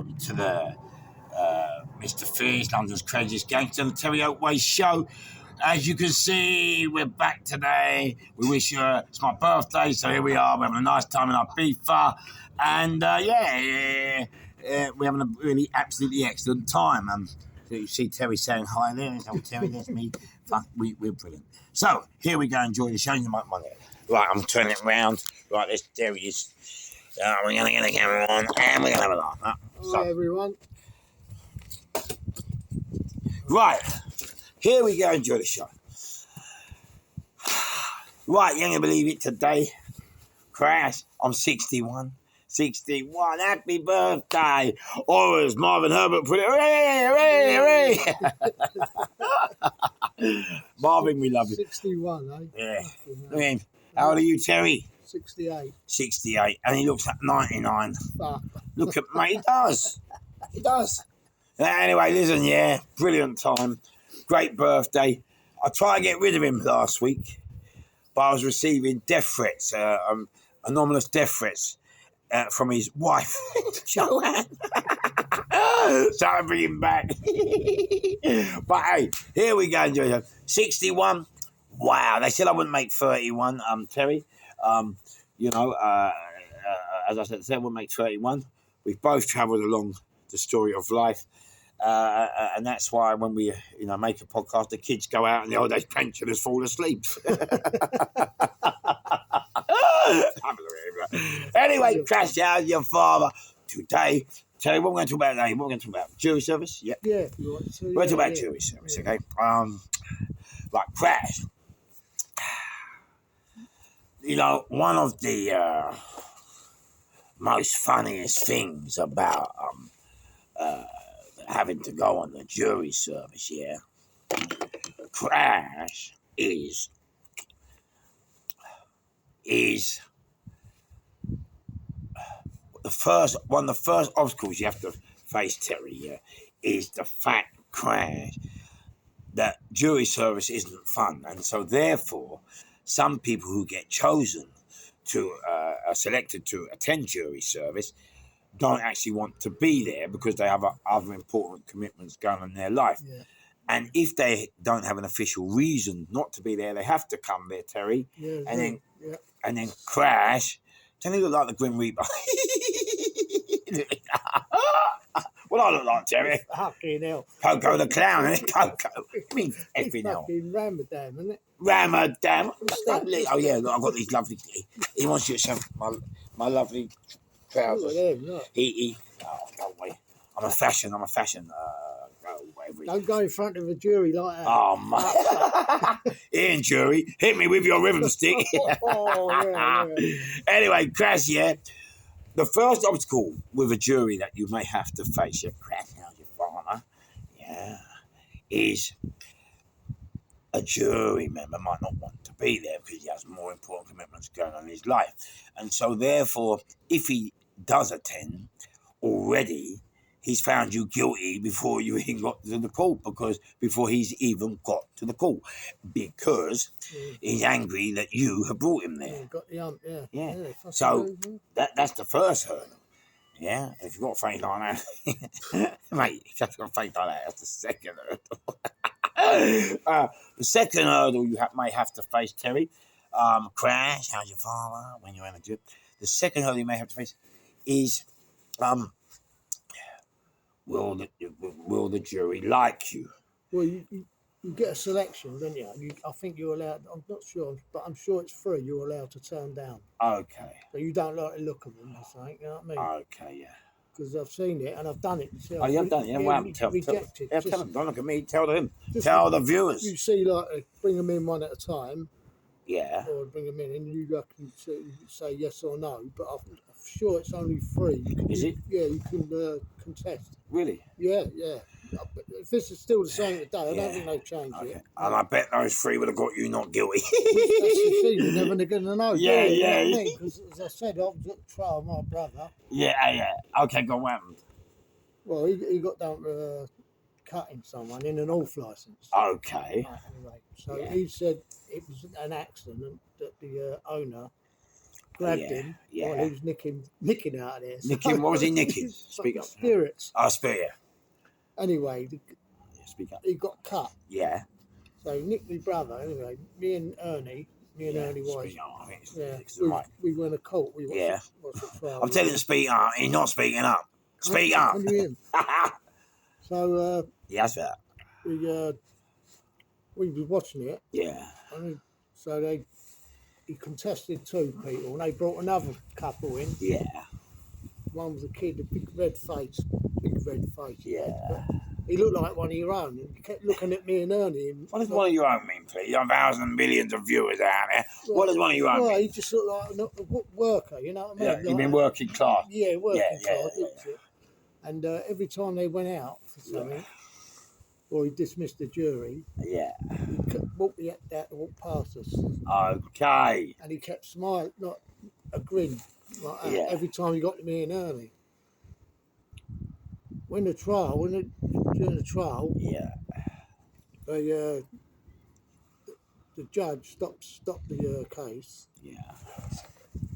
welcome to the Mr. Fierce, London's craziest gangster, the Terry Oakway Show. As you can see, we're back today. We wish you it's my birthday, so here we are. We're having a nice time in our FIFA. And we're having a really absolutely excellent time. So you see Terry saying hi there. Oh, Terry, that's me. Fuck, we're brilliant. So here we go. Enjoy the show. You might want it. Right, I'm turning it round. Right, there he is. We're going to get the camera on and we're going to have a laugh. Hi, everyone. Right, here we go. Enjoy the show. Right, you ain't going to believe it today. Crash, I'm 61. 61, happy birthday. Or as Marvin Herbert put it, hooray, hooray. Marvin, we love you. 61, eh? Yeah. I mean, how old are you, Terry? 68. 68, and he looks like 99. Fuck. Look at me, he does. He does. Anyway, listen, yeah, brilliant time. Great birthday. I tried to get rid of him last week, but I was receiving death threats, anonymous death threats from his wife, Joanne. So I bring him back. But hey, here we go, enjoy. 61. Wow, they said I wouldn't make 31, Terry. As I said, I wouldn't make 31. We've both travelled along the story of life. And that's why when we, make a podcast, the kids go out and the old age pensioners fall asleep. Anyway, crash out your father. Today, Terry, what we're going to talk about today? What we're going to talk about? Jury service? Yeah. Yeah, if you want to. We're going to talk about jury service, okay? Right, crash. One of the most funniest things about having to go on the jury service, yeah, crash is one of the first obstacles you have to face, Terry, yeah, is the fact, crash, that jury service isn't fun. And so therefore, some people who get chosen to are selected to attend jury service don't actually want to be there because they have other important commitments going on in their life. Yeah. And if they don't have an official reason not to be there, they have to come there, Terry, and then crash. Don't he look like the Grim Reaper? What I look like, Terry? Fucking hell. Coco the Clown, isn't it? Coco. I mean, effing hell. Fucking Ramadan, isn't it? Ramadan. Oh, yeah, look, I've got these lovely... He wants you to show my lovely trousers. Go away. I'm a fashion. Don't go in front of a jury like that. Oh, my. Ian, jury, hit me with your rhythm stick. Yeah. Anyway, crash, yeah. The first obstacle with a jury that you may have to face, your crash, your farmer, is a jury member might not want to be there because he has more important commitments going on in his life. And so, therefore, if he does attend, already he's found you guilty before you even got to the court, before he's even got to the court, because he's angry that you have brought him there. Yeah, got the ump, yeah. So that's the first hurdle. Yeah, if you've got a face like that, mate, if you've got a face like that, that's the second hurdle. The second hurdle you may have to face, Terry, crash, how's your father, when you're in a jury. The second hurdle you may have to face is, will the jury like you? Well, you get a selection, don't you? I think you're allowed, I'm not sure, but I'm sure it's free, you're allowed to turn down. Okay. So you don't like the look of them, I think, you know what I mean? Okay, yeah. Because I've seen it and I've done it myself. Oh, you have done it? Yeah, well, tell them. Don't look at me, tell them. Tell the viewers. You see, like, bring them in one at a time. Yeah. Or bring them in and you can say yes or no, but I'm sure it's only free. Is it? Yeah, you can contest. Really? Yeah. If this is still the same today, I don't think they've changed it. And I bet those three would have got you not guilty. That's the thing, you're never going to know. Yeah. Because as I said, I was at the trial of my brother. Yeah. Okay, go on, what happened? Well, he got down to cutting someone in an off licence. Okay. Anyway, so he said it was an accident that the owner grabbed him while he was nicking out of there. Nicking? What was he nicking? Speak up. Spirits. Oh, spirit. Anyway, Speak up. he got cut. Yeah. So he nicked my brother. Anyway, me and Ernie Wise. We went to court. We watched the trial. I'm telling you to speak up. He's not speaking up. Speak up. Can you hear him? So yeah, that's that. We was watching it. Yeah. So he contested 2 people, and they brought another couple in. Yeah. One was a kid, a big red face. Yeah. But he looked like one of your own. And he kept looking at me and Ernie. And What does one of your own mean, please? You have thousands and millions of viewers out there. Well, what does one of your own mean? He just looked like a worker, you know what I mean? Yeah, you mean working class? Yeah, working class. Yeah. And every time they went out for something, or he dismissed the jury, he walked past us. Okay. And he kept smiling, not a grin, like that, every time he got to me and Ernie. During the trial, the judge stopped the case.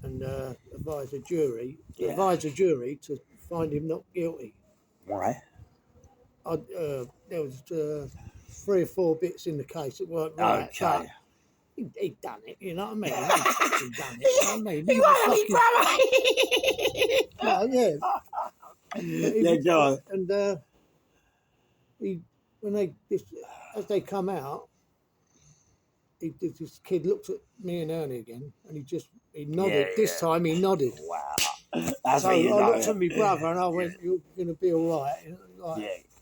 And advised the jury to find him not guilty. Why? There was 3 or 4 bits in the case that weren't right. Okay. He'd done it, you know what I mean? He'd fucking done it, you know what I mean? He was yeah. And as they come out, this kid looked at me and Ernie again, and he nodded. This time he nodded. Wow. That's so I looked at my brother and I went, "You're going to be all right."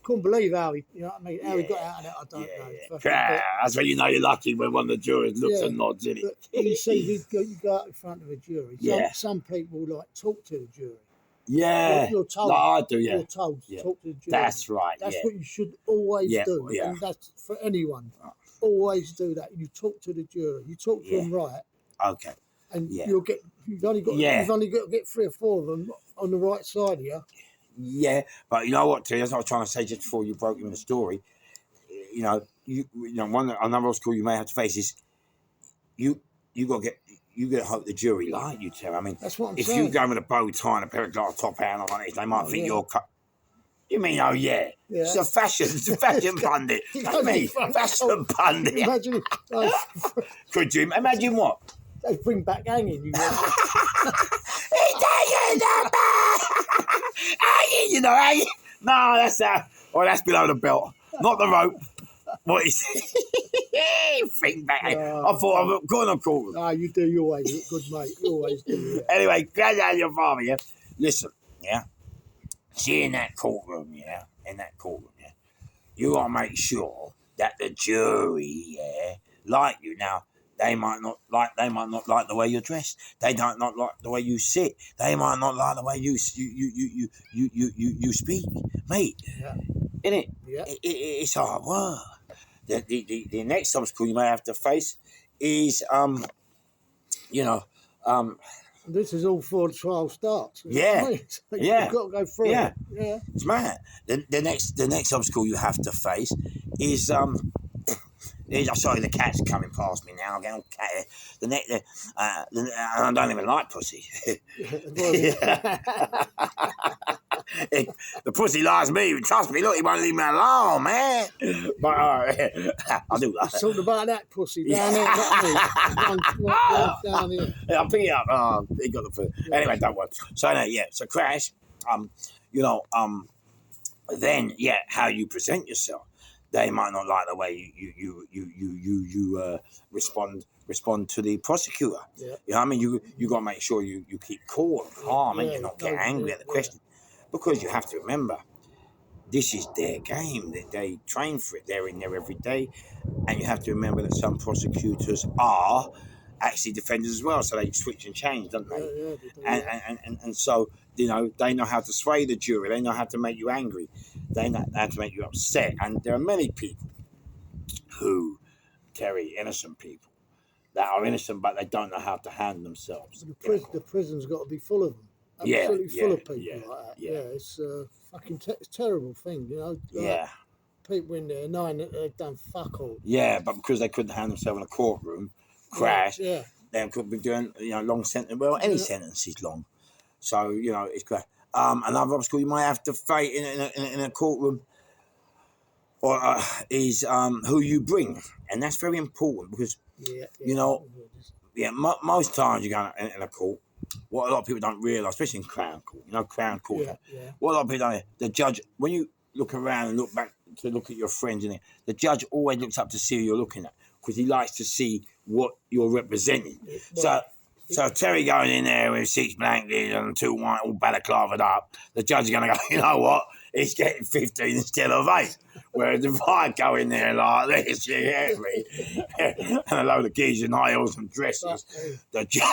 Couldn't believe how he, you know what I mean? How he got out of it, I don't know. That's when you know you're lucky, when one of the jurors looks and nods, isn't it? But you see, you go out in front of a jury. Some people talk to the jury. Yeah. You're told. No, I do, yeah. You're told to talk to the jury. That's right. That's what you should always do. Yeah. And that's for anyone. Always do that. You talk to the jury. You talk to them right. Okay. And you'll get. You've only got to get 3 or 4 of them on the right side of you. Yeah, but you know what, Terry? That's what I was trying to say just before you broke into the story. Another obstacle you may have to face is you got to hope the jury like you, Terry. I mean, that's what I'm if saying. you go with a bow tie and a pair of glass top hat on it, they might think you're cut. You mean, it's a fashion pundit. That's me, fashion pundit. Imagine Could you imagine what? They bring back hanging. He's taking the back! Hanging, hanging. No, that's below the belt, not the rope. What is think back? I thought I've gone on call. No, you do. You always look good, mate. You always do. Yeah. Anyway, glad to have your father. Yeah, listen. Yeah, see in that courtroom. Yeah, you gotta make sure that the jury, like you now. They might not like the way you're dressed. They don't not like the way you sit. They might not like the way you speak, mate. Yeah. Innit? Yeah. It's hard work. The next obstacle you may have to face is This is all before the trial starts. Yeah. You've got to go through it. Yeah. It's mad. The next obstacle you have to face is sorry, the cat's coming past me now. I'm getting all catty. I don't even like pussy. The pussy likes me. Trust me. Look, he won't leave me alone, man. But I do like that. Talking about that pussy down there, not down here. I'll pick it up. He got the food. Anyway, don't worry. So so Crash. Then how you present yourself. They might not like the way you respond to the prosecutor. Yeah. You know what I mean? You got to make sure you keep cool and calm and you not get angry at the question, because you have to remember this is their game. They train for it. They're in there every day, and you have to remember that some prosecutors are actually defenders as well, so they switch and change, don't they? Yeah, they do. And so they know how to sway the jury. They know how to make you angry. They know how to make you upset. And there are many people who, Terry, innocent people that are innocent, but they don't know how to handle themselves. The prison's got to be full of them. Absolutely full of people like that. Yeah, it's a fucking it's a terrible thing, you know. People in there knowing that they've done fuck all. Yeah, but because they couldn't handle themselves in a courtroom, Crash. They could be doing, long sentence. Well, any sentence is long. So, it's great. Another obstacle you might have to face in a courtroom is who you bring. And that's very important because, most times you go in a court, what a lot of people don't realise, especially in Crown Court, Crown Court. What a lot of people don't, the judge, when you look around and look back to look at your friends in it, the judge always looks up to see who you're looking at because he likes to see what you're representing. So Terry going in there with 6 blankets and 2 white all balaclavaed up, the judge is going to go, you know what, he's getting 15 instead of 8. Whereas if I go in there like this, you hear me, and a load of geezers in high heels and dresses, the judge...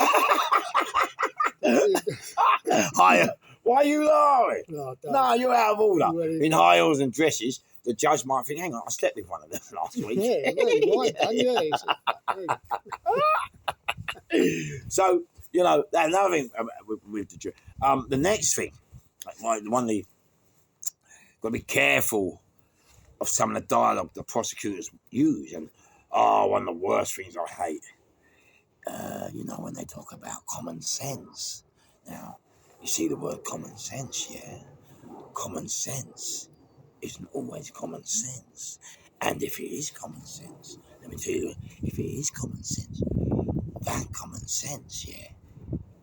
Why are you laughing? No, you're out of order. In high heels and dresses, the judge might think, hang on, I slept with one of them last week. So, another thing with the jury. The next thing, got to be careful of some of the dialogue the prosecutors use. And, one of the worst things I hate, when they talk about common sense. Now, you see the word common sense, yeah? Common sense isn't always common sense. And if it is common sense, let me tell you, if it is common sense, that common sense, yeah,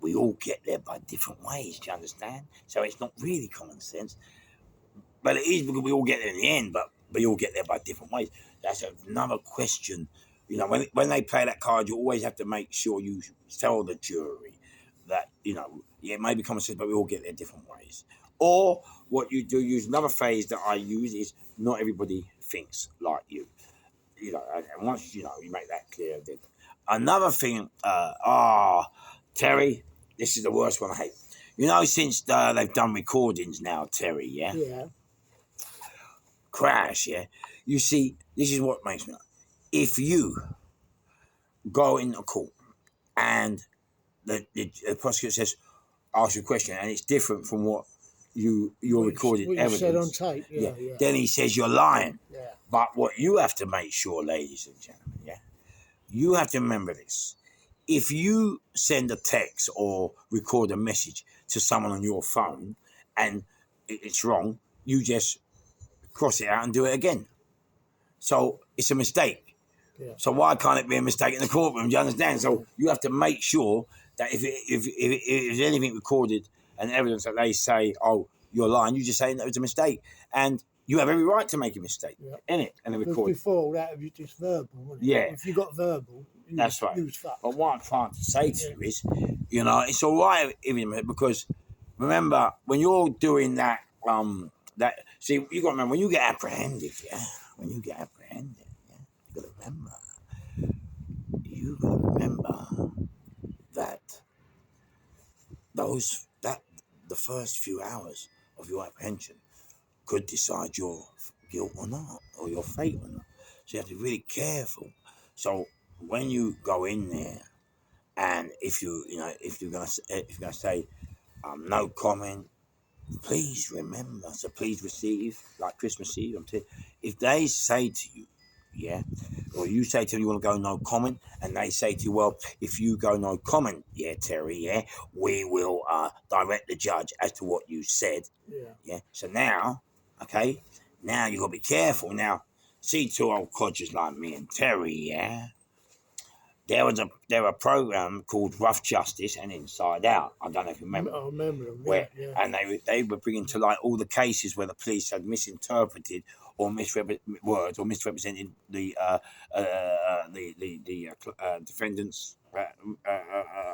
we all get there by different ways, do you understand? So it's not really common sense, but it is because we all get there in the end, but we all get there by different ways. That's another question. When they play that card, you always have to make sure you tell the jury that, it may be common sense, but we all get there different ways. Or what you do use, another phrase that I use is not everybody thinks like you. And once, you make that clear. Then another thing, Terry, this is the worst one I hate. Since they've done recordings now, Terry, yeah? Yeah. Crash, yeah? You see, this is what makes me... If you go in a court and the prosecutor says, ask you a question, and it's different from what your recorded evidence. Said on tape, yeah. Then he says you're lying. Yeah. But what you have to make sure, ladies and gentlemen, yeah, you have to remember this. If you send a text or record a message to someone on your phone and it's wrong, you just cross it out and do it again. So it's a mistake. Yeah. So why can't it be a mistake in the courtroom? Do you understand? So you have to make sure that if there's anything recorded and evidence that they say, oh, you're lying, you just say that it's a mistake. And you have every right to make a mistake, innit? And a recording. Before that, it was just verbal, wasn't it? Yeah. If you got verbal, that's right. You was fucked. But what I'm trying to say to you is, it's all right because remember, when you're doing that, see, you got to remember, when you get apprehended, you got to remember that the first few hours of your apprehension could decide your guilt or not, or your fate or not. So you have to be really careful. So when you go in there, and if you're gonna say no comment, please remember. So please receive, like Christmas Eve. If they say to you, or you say to them you want to go no comment, and they say to you, well, if you go no comment, Terry, we will direct the judge as to what you said. So now, now you got to be careful. Now, see, 2 old codgers like me and Terry, there was a program called Rough Justice and Inside Out. I don't know if you remember. I remember them. And they were bringing to light all the cases where the police had misinterpreted or misrepresented the defendant's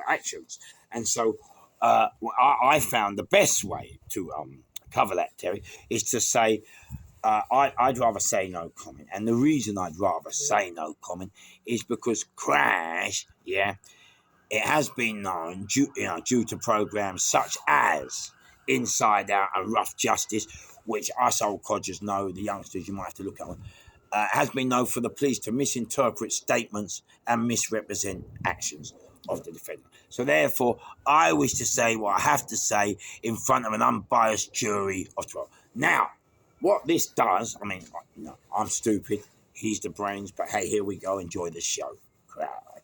actions. And so I found the best way to cover that, Terry, is to say, I'd rather say no comment. And the reason I'd rather say no comment is because Crash, it has been known, due to programs such as Inside Out and Rough Justice, which us old codgers know, the youngsters, you might have to look at, has been known for the police to misinterpret statements and misrepresent actions of the defendant. So therefore, I wish to say what I have to say in front of an unbiased jury of 12. Now, what this does, I'm stupid, he's the brains, but hey, here we go, enjoy the show. Crowd.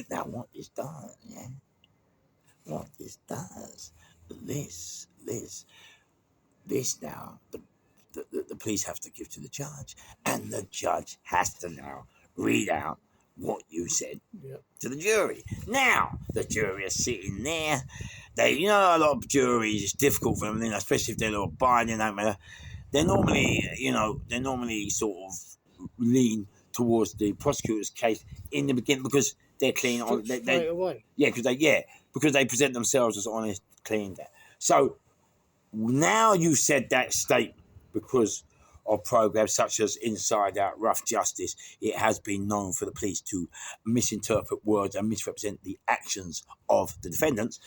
Now, what this does, yeah? What this does, this now, the police have to give to the judge, and the judge has to now read out what you said to the jury. Now, the jury are sitting there. They, a lot of juries, it's difficult for them, especially if they're not binding. They're normally sort of lean towards the prosecutor's case in the beginning because they're clean. Straight away. Yeah, because they present themselves as honest, clean. So now you said that statement because of programs such as Inside Out, Rough Justice. It has been known for the police to misinterpret words and misrepresent the actions of the defendants.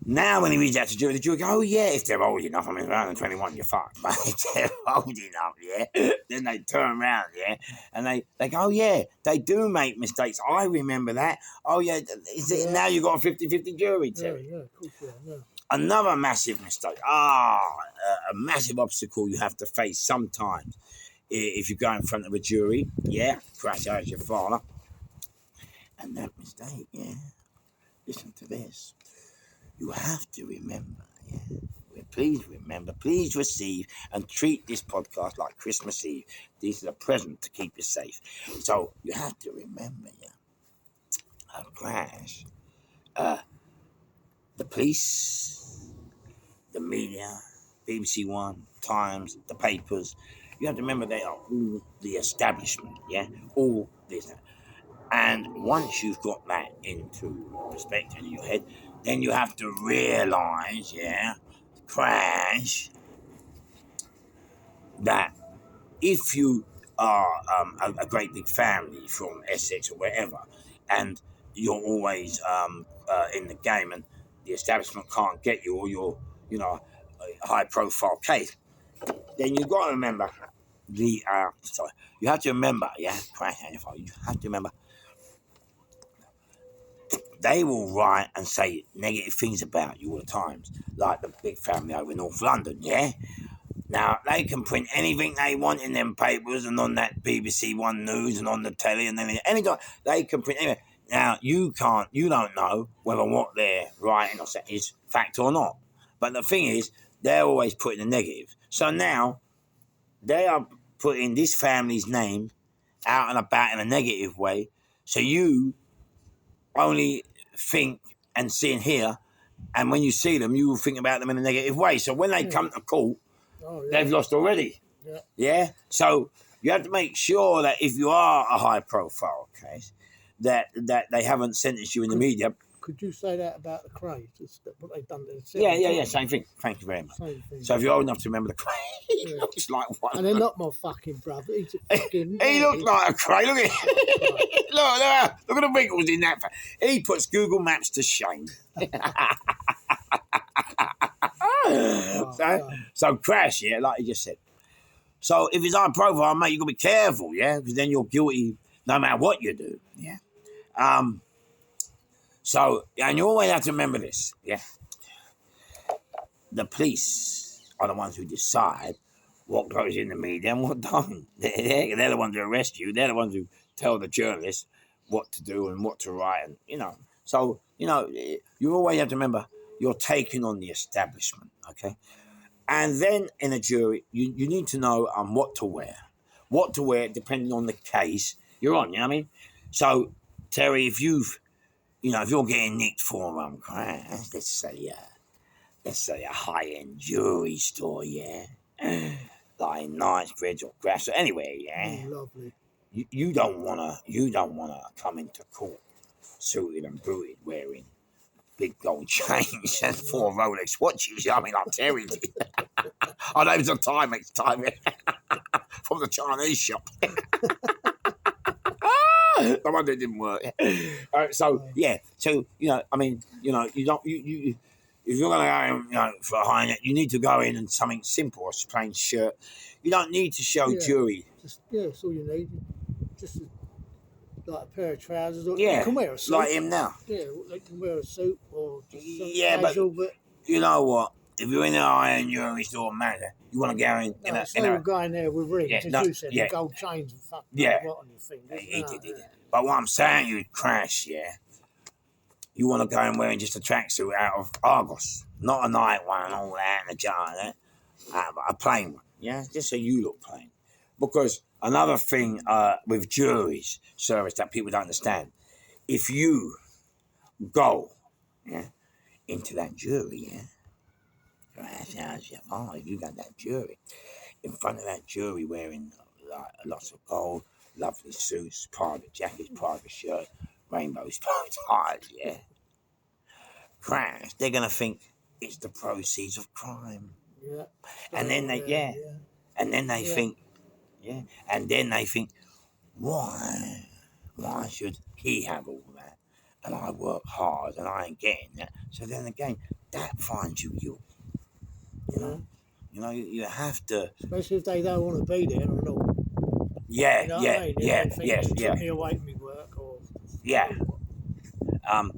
Now, when he reads out to jury, the jury go, oh, yeah, if they're old enough, around 21, you're fucked. But if they're old enough, yeah, then they turn around, yeah, and they go, oh, yeah, they do make mistakes. I remember that. Oh, yeah, now you've got a 50-50 jury, Terry. Yeah, of course, yeah. Another massive mistake. A massive obstacle you have to face sometimes if you go in front of a jury, yeah, crash out your father. And that mistake, yeah, listen to this. You have to remember, yeah. Please remember, please receive and treat this podcast like Christmas Eve. This is a present to keep you safe. So you have to remember, yeah, a crash. The police, the media, BBC One, Times, the papers. You have to remember they are all the establishment, yeah, all this. And once you've got that into perspective in your head, then you have to realise, yeah, crash, that if you are a great big family from Essex or wherever, and you're always in the game and the establishment can't get you or you're, a high-profile case, then you've got to remember you have to remember, yeah, crash, you have to remember they will write and say negative things about you all the times, like the big family over in North London, yeah? Now, they can print anything they want in them papers and on that BBC One News and on the telly and everything. Anytime they can print anything. Now, you don't know whether what they're writing or saying is fact or not. But the thing is, they're always putting a negative. So now, they are putting this family's name out and about in a negative way, so you only think and see and hear, and when you see them, you will think about them in a negative way. So when they come to court, they've lost already. Yeah? So you have to make sure that if you are a high-profile case, that they haven't sentenced you in the media. Could you say that about the Craze? What they've done to the Yeah, same thing. Thank you very much. So if you're old enough to remember the Craze, he looks like one. And they're not my fucking brother. He's a fucking... he looks like a Craze. Look at him. Look at the wrinkles in that. He puts Google Maps to shame. So crash, yeah, like you just said. So if it's high profile, mate, you've got to be careful, yeah, because then you're guilty no matter what you do, yeah. So, and you always have to remember this, yeah. The police are the ones who decide what goes in the media and what don't. They're the ones who arrest you. They're the ones who tell the journalists what to do and what to write, and So, you always have to remember you're taking on the establishment, okay? And then in a jury, you need to know what to wear. What to wear depending on the case you're on, you know what I mean? So, Terry, if you're getting nicked for crash, let's say a high-end jewelry store, yeah, like Knightsbridge or Grass or anywhere, yeah. Lovely. You don't wanna come into court suited and booted wearing big gold chains and 4 Rolex watches. I mean, like Terry did. I know it was a Timex time from the Chinese shop. No wonder it didn't work. So you don't. If you're going to go for a high net, you need to go in something simple, a plain shirt. You don't need to show jewelry. That's all you need. Just like a pair of trousers. Or you can wear a suit. Like him now. Yeah, they can wear a suit or just casual, but you know what? if you're in an iron jewelry store, man, you want to go in. No, it's all going there with rings, Yeah, as no, you said, yeah. the gold chains and fucking Yeah. what on your fingers. He No, did. yeah. But what I'm saying, you Crash, yeah. You want to go and wearing just a tracksuit out of Argos, not a night one and all that and a jar, a plain one, yeah, just so you look plain. Because another thing with juries service that people don't understand, if you go, yeah, into that jury, yeah, if you got that jury in front of that jury wearing lots of gold, lovely suits, private jackets, private shirt, rainbows, ties, yeah. Crash, they're gonna think it's the proceeds of crime. Yeah. And then they and then they think and then they think, why should he have all that? And I work hard and I ain't getting that. So then again, that finds you guilty. You know, you have to. Especially if they don't want to be there or not. Yeah, You know what I mean? If they think, yeah. Took me away from my work or. Yeah. And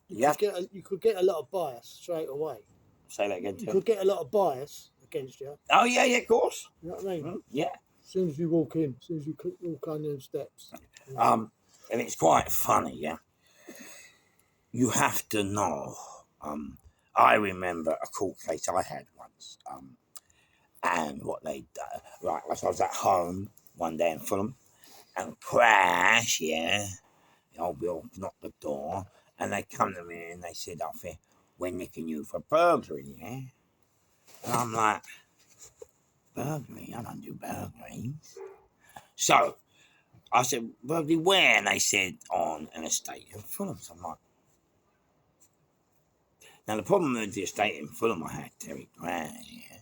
you could get a lot of bias straight away. Say that again. You could get a lot of bias against you. Oh yeah, of course. You know what I mean? Yeah. As soon as you walk in, as soon as you walk on them steps. And it's quite funny, yeah. You have to know. I remember a court case I had once, and what they done. Right, so I was at home one day in Fulham, and Crash, yeah. The old Bill knocked the door, and they come to me and they said, "Alfie, we're nicking you for burglary, yeah." And I'm like, burglary? I don't do burglaries. So I said, burglary where? And they said, on an estate in Fulham. So I'm like, now the problem with the estate in Fulham I had, Terry Crash, yeah.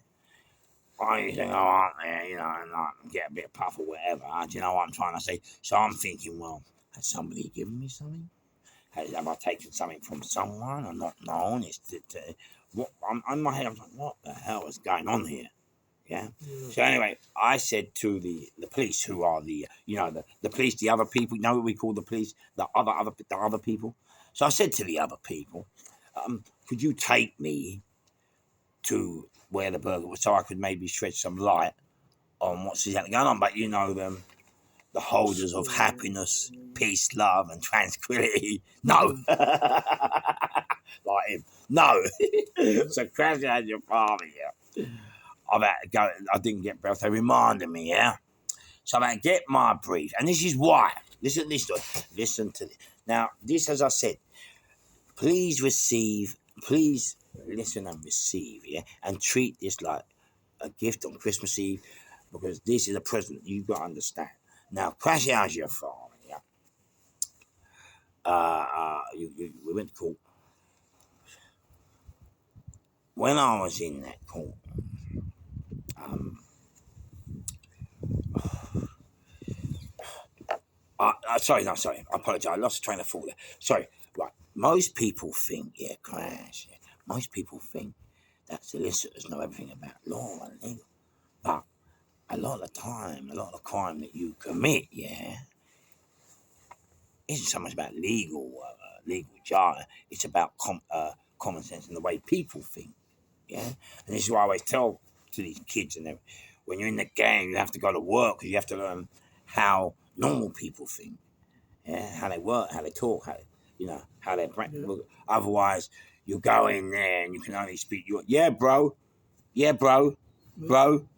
I used to go out there, you know, and like, get a bit of puff or whatever. Do you know what I'm trying to say? So I'm thinking, well, has somebody given me something? Have I taken something from someone or not known? In my head, I'm like, what the hell is going on here? Yeah. So anyway, I said to the police, who are the police, the other people. You know what we call the police? The other people. So I said to the other people, could you take me to where the burglar was, so I could maybe shed some light on what's exactly going on? But you know them. The holders of happiness, peace, love, and tranquility. No. Like him. No. So Crash had your father, yeah. I didn't get breath. They reminded me, yeah. So I get my brief. And this is why. Listen to this story. Listen to this. Now, this, as I said, please listen and receive, yeah. And treat this like a gift on Christmas Eve, because this is a present you've got to understand. Now, Crash How's your father, yeah. We went to court. When I was in that court, sorry, I apologise. I lost the train of thought there. Sorry. Right. Most people think, yeah, Crash. Yeah, most people think that solicitors know everything about law and legal. But a lot of the time, a lot of the crime that you commit, yeah, isn't so much about legal jargon. It's about common sense and the way people think, yeah. And this is why I always tell to these kids, and when you're in the game, you have to go to work because you have to learn how normal people think, yeah, how they work, how they talk, how they practice. Yeah. Otherwise, you go in there and you can only speak your bro,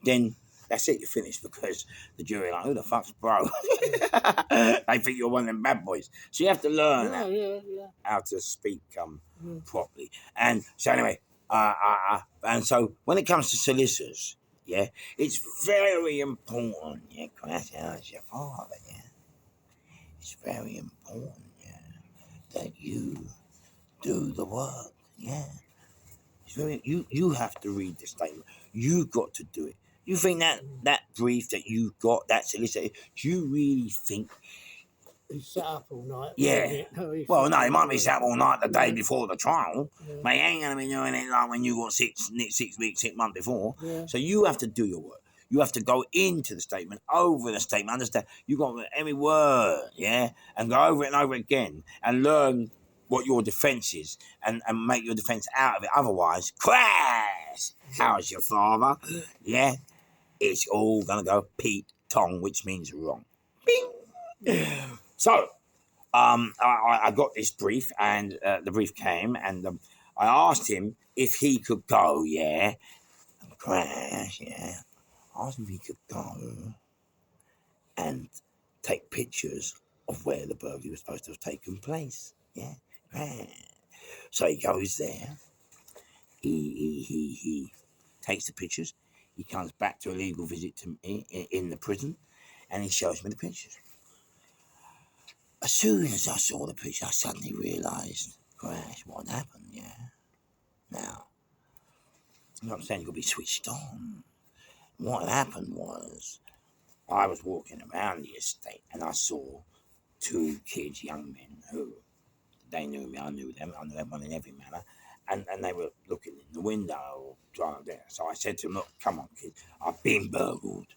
then that's it, you're finished, because the jury are like, who the fuck's bro? They think you're one of them bad boys. So you have to learn how to speak properly. And so anyway, and so when it comes to solicitors, yeah, it's very important, yeah, Crash, how's your father, yeah. It's very important, yeah, that you do the work, yeah. It's very, you have to read the statement. You've got to do it. You think that brief that you've got, that solicitor, do you really think he sat up all night? Yeah. Well, no, he might be sat up all night the day before the trial, but he ain't going to be doing it like when you got 6 weeks, 6 months before. Yeah. So you have to do your work. You have to go into the statement, over the statement, understand. You got every word, yeah, and go over it and over again and learn what your defence is and make your defence out of it. Otherwise, crash! How's your father? Yeah? It's all going to go Pete Tong, which means wrong. Bing! So, I got this brief, and the brief came, and I asked him if he could go, yeah? Crash, yeah? I asked him if he could go and take pictures of where the burglary was supposed to have taken place, yeah? So he goes there, he takes the pictures, he comes back to a legal visit to me in the prison, and he shows me the pictures. As soon as I saw the picture, I suddenly realised, crash, what happened, yeah? Now, I'm not saying you've got to be switched on. What happened was, I was walking around the estate, and I saw two kids, young men, who, they knew me, I knew them everyone in every manner, and they were looking in the window, driving there. So I said to them, look, come on, kids, I've been burgled.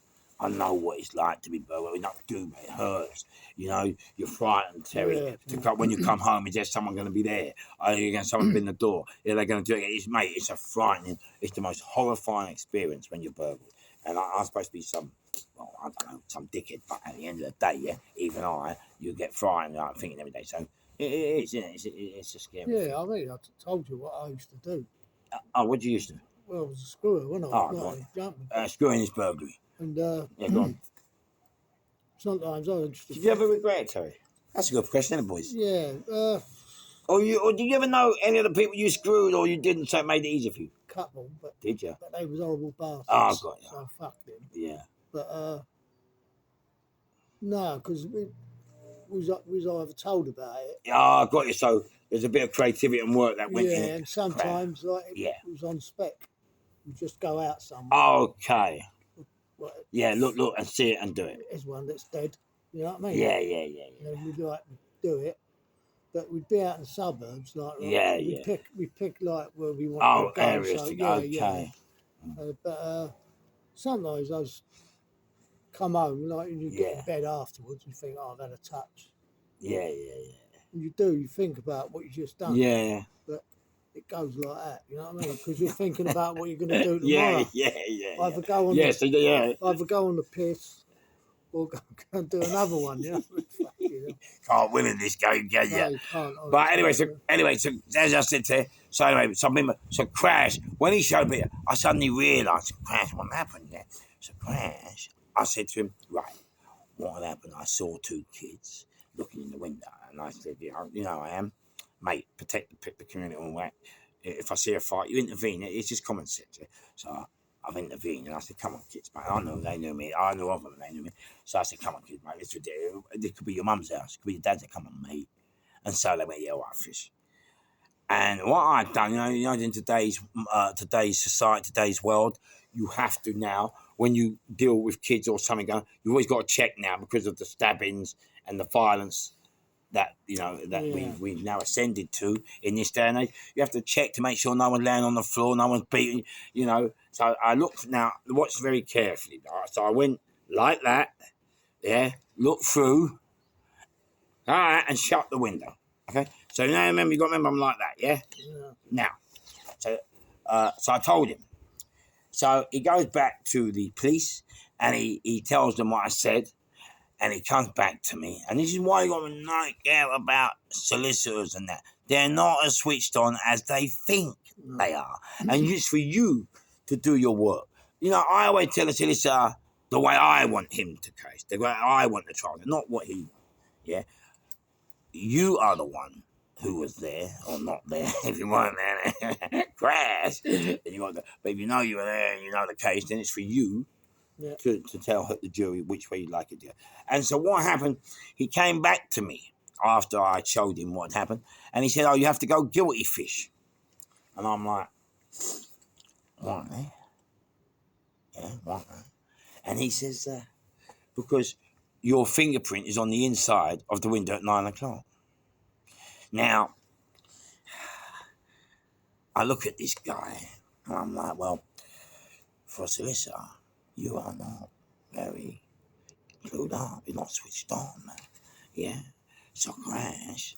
I know what it's like to be burgled. It's not do, it hurts. You know, you're frightened, Terry. Yeah. When you come home, is there someone going to be there? Are you going to someone in the door? Yeah, they're going to do it. Mate, it's a frightening, it's the most horrifying experience when you're burgled. And I'm supposed to be some, well, I don't know, some dickhead, but at the end of the day, yeah, even you get frightened, I'm thinking every day. So it is, isn't it? It's a scary thing. Yeah, I mean, I told you what I used to do. What did you used to do? Well, I was a screwer, wasn't I? Oh, screwing is burglary. And yeah, go on. Sometimes I would just... Did you ever regret it, Terry? That's a good question, isn't it, boys? Yeah. Or did you ever know any of the people you screwed, or you didn't, so it made it easier for you? Couple, but did you? But they was horrible bastards. Oh, I got you. So I fucked them. Yeah. But no, because we was either told about it. Yeah, I got you. So there's a bit of creativity and work that went in. Yeah, and sometimes it was on spec. You just go out somewhere. Okay. Yeah, look and see it and do it. There's one that's dead. You know what I mean? Yeah. And we'd like to do it, but we'd be out in the suburbs, like we pick like where we want to go. Areas to go. Okay. But sometimes I was come home, like you get in bed afterwards, you think, oh, I've had a touch. Yeah. And you do. You think about what you just done. Yeah. But it goes like that, you know what I mean? Because you're thinking about what you're going to do tomorrow. Yeah. Either go on either go on the piss or go and do another one, you know? Can't win in this game, can you? No, you can't. But anyway, so as I said to you, so Crash, when he showed me, I suddenly realised, Crash, what happened there? So Crash, I said to him, right, what happened? I saw two kids looking in the window, and I said, you know I am. Mate, protect the community all right. If I see a fight, you intervene. It's just common sense. Yeah? So I've intervened, and I said, come on, kids, mate. I know they knew me. I knew of them, they knew me. So I said, come on, kids, mate. This could be your mum's house. It could be your dad's. Come on, mate. And so they went, yeah, all right, fish. And what I've done, you know, in today's society, today's world, you have to now, when you deal with kids or something, you've always got to check now because of the stabbings and the violence that we've now ascended to in this day and age. You have to check to make sure no one's laying on the floor, no one's beating, you know. So I looked now, watched very carefully. So I went like that, looked through, all right, and shut the window. Okay. So now you got to remember I'm like that, yeah? Now, so I told him. So he goes back to the police and he tells them what I said. And he comes back to me. And this is why you got to not care about solicitors and that. They're not as switched on as they think they are. And it's for you to do your work. You know, I always tell a solicitor the way I want him to case, the way I want the trial, not what he wants. Yeah? You are the one who was there or not there. If you weren't there, crash. But if you know you were there and you know the case, then it's for you. Yeah. To tell the jury which way you'd like it to go. And so what happened, he came back to me after I showed him what happened, and he said, oh, you have to go guilty fish. And I'm like, why? Yeah, why? And he says, because your fingerprint is on the inside of the window at 9 o'clock. Now, I look at this guy, and I'm like, well, for a solicitor, you are not very clued up. You're not switched on, man. Yeah? So, Crash,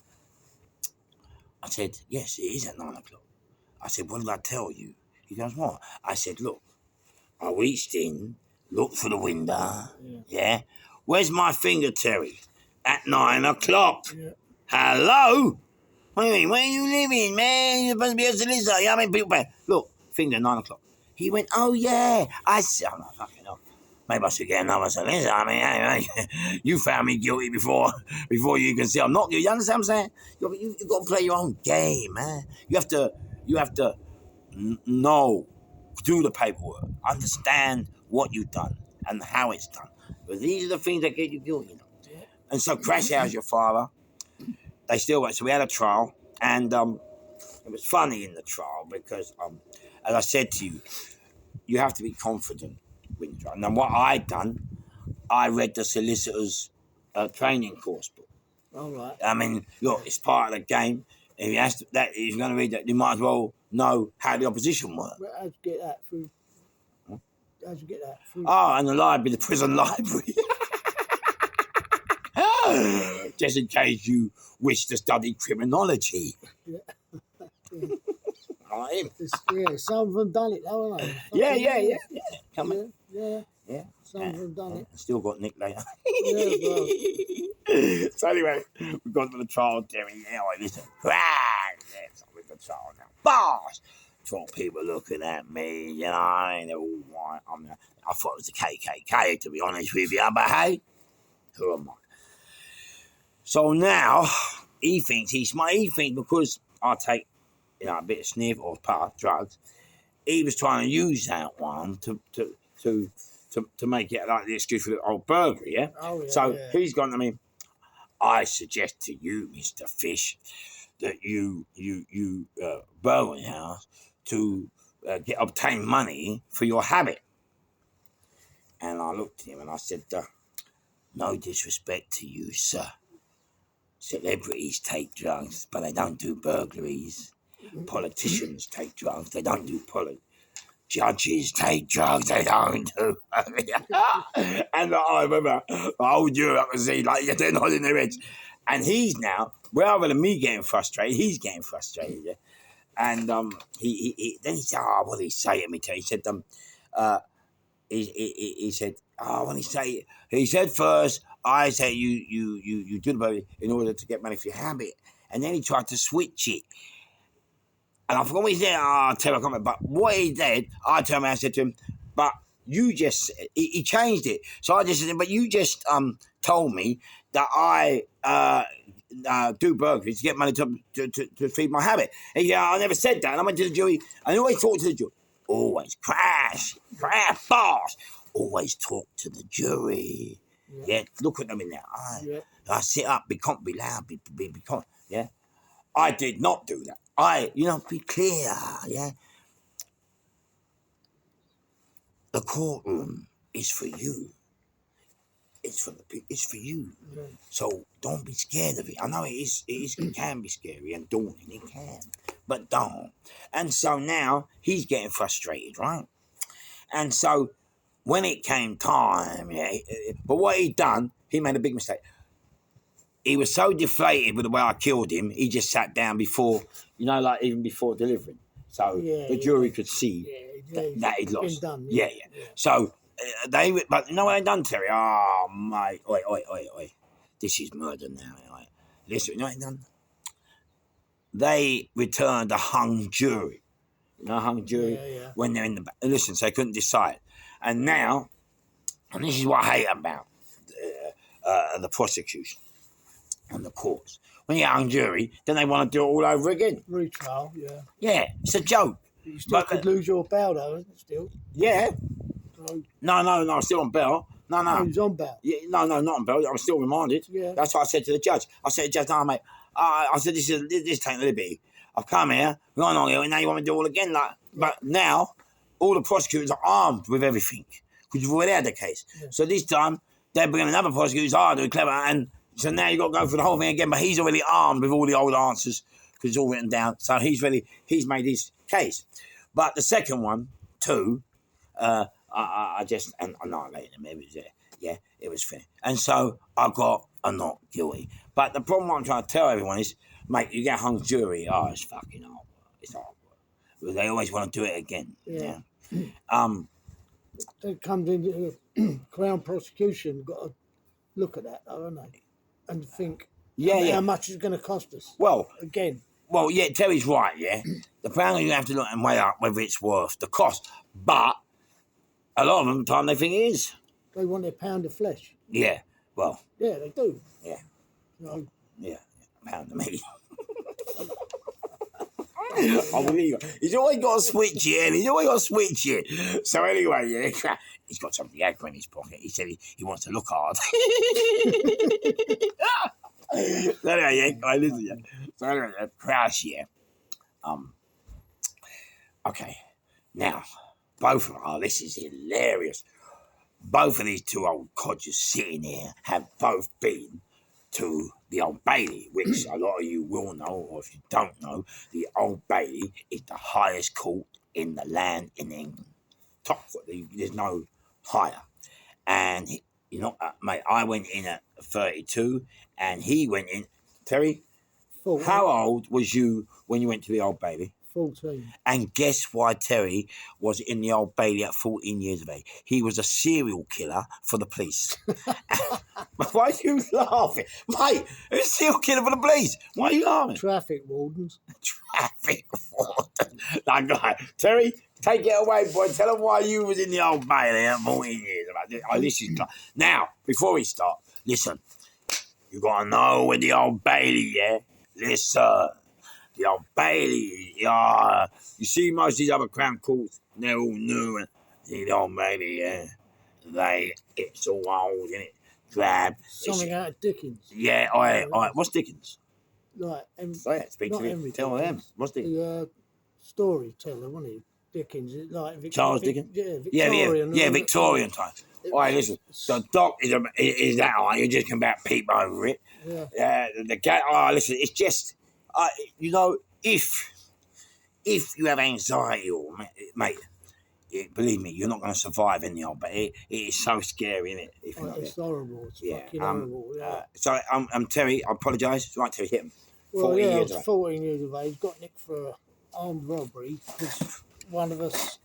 I said, yes, it is at 9 o'clock. I said, what did I tell you? He goes, what? I said, look, I reached in, looked for the window, yeah. Where's my finger, Terry? At 9 o'clock. Yeah. Hello? What do you mean? Where are you living, man? You're supposed to be a solicitor. How many people pay? Look, finger, 9 o'clock. He went, oh, yeah. I said, I'm not fucking up. Maybe I should get another solicitor. I mean, anyway, you found me guilty before you can see I'm not guilty. You understand what I'm saying? You've got to play your own game, man. You have to know, do the paperwork, understand what you've done and how it's done. But these are the things that get you guilty, you know. Yeah. And so Crash House, your father, they still went. So we had a trial, and it was funny in the trial because, as I said to you, you have to be confident when you trial. And then what I'd done, I read the solicitor's training course book. All right. I mean, look, it's part of the game. If he has to, if you're going to read that, you might as well know how the opposition works. But how'd you get that through? How'd you get that through? Oh, and the library, the prison library. Just in case you wish to study criminology. Yeah. Right. Yeah, some of them done it, though, haven't they? Yeah. Come on. Yeah. Some of them done it. Still got Nick later. Yeah, well. So anyway, we've gone to the trial, Terry. Yeah, listen. Yes, I'm with the trial now. Boss! 12 people looking at me, you know, and they're all white. I thought it was the KKK, to be honest with you, but hey, who am I? So now, he thinks he's smart. He thinks because I take, you know, a bit of sniff or part drugs, he was trying to use that one to make it like the excuse for the old burglary, yeah? Oh, yeah. So he's gone to me, I suggest to you, Mr. Fish, that you burgle the house to obtain money for your habit. And I looked at him and I said, no disrespect to you, sir. Celebrities take drugs, but they don't do burglaries. Politicians take drugs, they don't do Judges take drugs, they don't do. And I remember the whole jury, I could see, like, they're nodding their heads. And he's now, rather than me getting frustrated, he's getting frustrated. Yeah? And he then he said, what did he say to me? He said, he said, what did he say? He said first, I said, you do the burglary in order to get money for your habit. And then he tried to switch it. And I forgot what he said. I'll tell you, I can't remember. But what he did, I turned around and said to him, but you just, he changed it. So I just said, but you just told me that I do burglaries to get money to feed my habit. And yeah, I never said that. And I went to the jury, and I always talk to the jury. Always crash, boss. Always talk to the jury. Yeah, look at them in their eye. I sit up, be loud, be yeah. I did not do that. Be clear, yeah. The courtroom is for you. It's for you. Yeah. So don't be scared of it. I know it can be scary and daunting. It can, but don't. And so now he's getting frustrated, right? And so when it came time, but what he'd done, he made a big mistake. He was so deflated with the way I killed him, he just sat down before, even before delivering. So the jury could see that he'd lost. Done, yeah. So but you know what they done, Terry? Oh, mate. Oi. This is murder now. Right? Listen, you know what they done? They returned a hung jury. You know, hung jury? Yeah. When they're in the back. Listen, so they couldn't decide. And now, and this is what I hate about the prosecution and the courts. When you're a hung jury, then they want to do it all over again. Retrial, yeah. Yeah, it's a joke. You still could lose your bail, though, isn't it, still? Yeah. So, no, still on bail. No. Oh, he's on bail? Yeah, no, not on bail. I'm still remanded. Yeah. That's what I said to the judge. I said to the judge, no, mate, I said, this taking a liberty. I've come here, gone on here, and now you want me to do it all again? But now, all the prosecutors are armed with everything, because you've already had the case. Yeah. So this time, they're bringing another prosecutor who's harder, clever, and so now you've got to go through the whole thing again, but he's already armed with all the old answers, because it's all written down. So he's made his case. But the second one, too, I just annihilated him. It was fair. And so I got a not guilty. But the problem I'm trying to tell everyone is, Mate, you get hung jury. Oh, it's fucking hard. It's hard. But they always want to do it again. Yeah. It comes into Crown prosecution. Got to look at that, though, haven't they? And think how much it's going to cost us. Well, again. Well, yeah, Terry's right, yeah. The pound you have to look and weigh up whether it's worth the cost. But a lot of them, the time they think it is. They want their pound of flesh. Yeah, well. Yeah, they do. Yeah. No. Yeah, a pound of meat. I believe it. He's always got a switch here, and he's always got a switch here. So anyway, yeah, he's got some Viagra in his pocket. He said he wants to look hard. So anyway, yeah, listen, yeah. So anyway, Crouch, yeah. Okay, now, both of them, oh, this is hilarious. Both of these two old codgers sitting here have both been to the Old Bailey, which a lot of you will know, or if you don't know, the Old Bailey is the highest court in the land in England. Top court, there's no higher. And, you know, mate, I went in at 32, and he went in. Terry, 14. How old was you when you went to the Old Bailey? 14. And guess why Terry was in the Old Bailey at 14 years of age? He was a serial killer for the police. Why are you laughing? Mate, a serial killer for the police. Why are you laughing? Traffic wardens. Traffic warden. That guy. Terry, take it away, boy. Tell him why you was in the Old Bailey at 14 years of age. Oh, this is... Now, before we start, listen. You got to know with the Old Bailey, yeah? Listen. The Old Bailey, yeah. You see most of these other Crown courts, they're all new. And the Old Bailey, yeah. It's all old, isn't it? Drab. Something out of Dickens. Yeah, all right. What's Dickens? Like, Speak to me. Tell them. What's Dickens? The storyteller, wasn't he? Dickens. Like Charles Dickens? Yeah, Victorian. Yeah, Victorian time. All right, listen. The doc is that all right? You just come back, peep over it. Yeah. The guy, listen, it's just... you know, if you have anxiety, or mate, believe me, you're not going to survive in the Old Bailey. It is so scary, isn't it? It's horrible. It's fucking horrible. Yeah. So, Terry, I apologise. Right, Terry, hit him. Well, 14 years of age. 14 years of age. Got nicked for armed robbery because one of us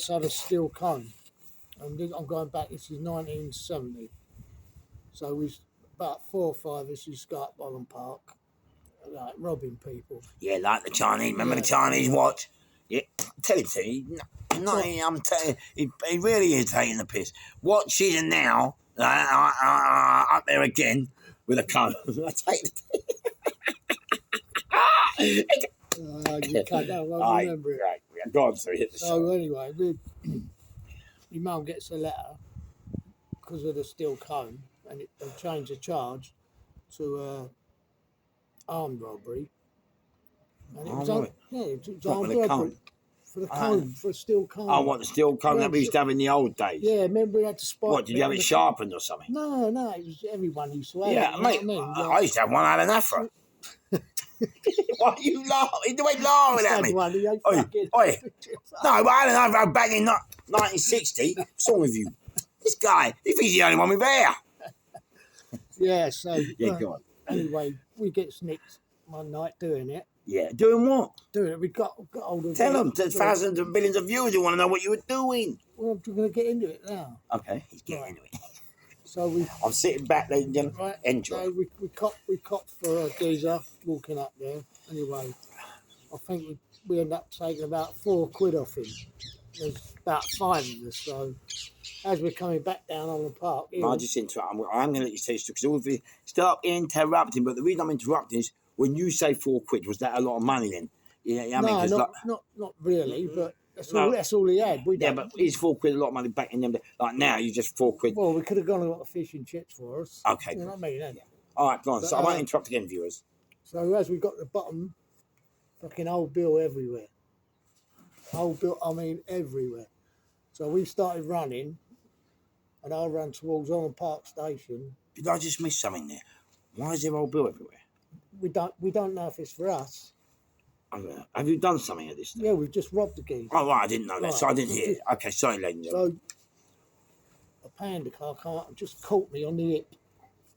had a steel comb. And I'm going back. This is 1970. So we about 4 or 5 of us used to go up Holland Park. Like robbing people. Yeah, like the Chinese. Remember the Chinese watch? Yeah, tell him to. I'm telling you, he really is taking the piss. Watches are now up there again with a comb. I take the piss. You can't remember it. Right. Go on, so hit the show. So anyway, my mum gets a letter because of the steel comb, and they change the charge to armed robbery. And it was armed robbery. For the comb, for a steel comb. Oh, what, the steel comb that we used to have in the old days? Yeah, remember we had to spike. What, did you have it sharpened or something? No, it was everyone used to have it. Yeah, mate, I used to have one out of an afro. Why are you laughing? You ain't laughing at me. Oi. No, but I had an afro back in 1960. What's wrong with you? This guy, he thinks he's the only one with hair. Yeah, so... Yeah, go on. Anyway, we get snicked one night doing it. Yeah, doing what? Doing it. We got hold of. Tell them. There's thousands of billions of viewers who want to know what you were doing. Well, I'm going to get into it now. Okay, he's getting into it. So I'm sitting back, ladies and gentlemen. Right, enjoy. So we copped for a geezer walking up there. Anyway, I think we ended up taking about £4 off him. There's about 5 of us. So as we're coming back down on the park, I'll just interrupt. I'm going to let you say this because all of you start interrupting. But the reason I'm interrupting is when you say £4, was that a lot of money then? Yeah, I mean, not really, but that's all he had. But is £4 a lot of money back in them? Like now, you just £4. Well, we could have gone and got a fish and chips for us. Okay. You know what I mean? Yeah. All right, go on. So I won't interrupt again, viewers. So as we got to the bottom, fucking Old Bill everywhere. Old Bill, I mean everywhere. So we started running, and I ran towards Holland Park Station. Did I just miss something there? Why is there Old Bill everywhere? We don't know if it's for us. Have you done something at this stage? Yeah, we've just robbed the geese. Oh, right, I didn't know that, so I didn't hear it. Okay, sorry, ladies and gentlemen. So, a panda car just caught me on the hip.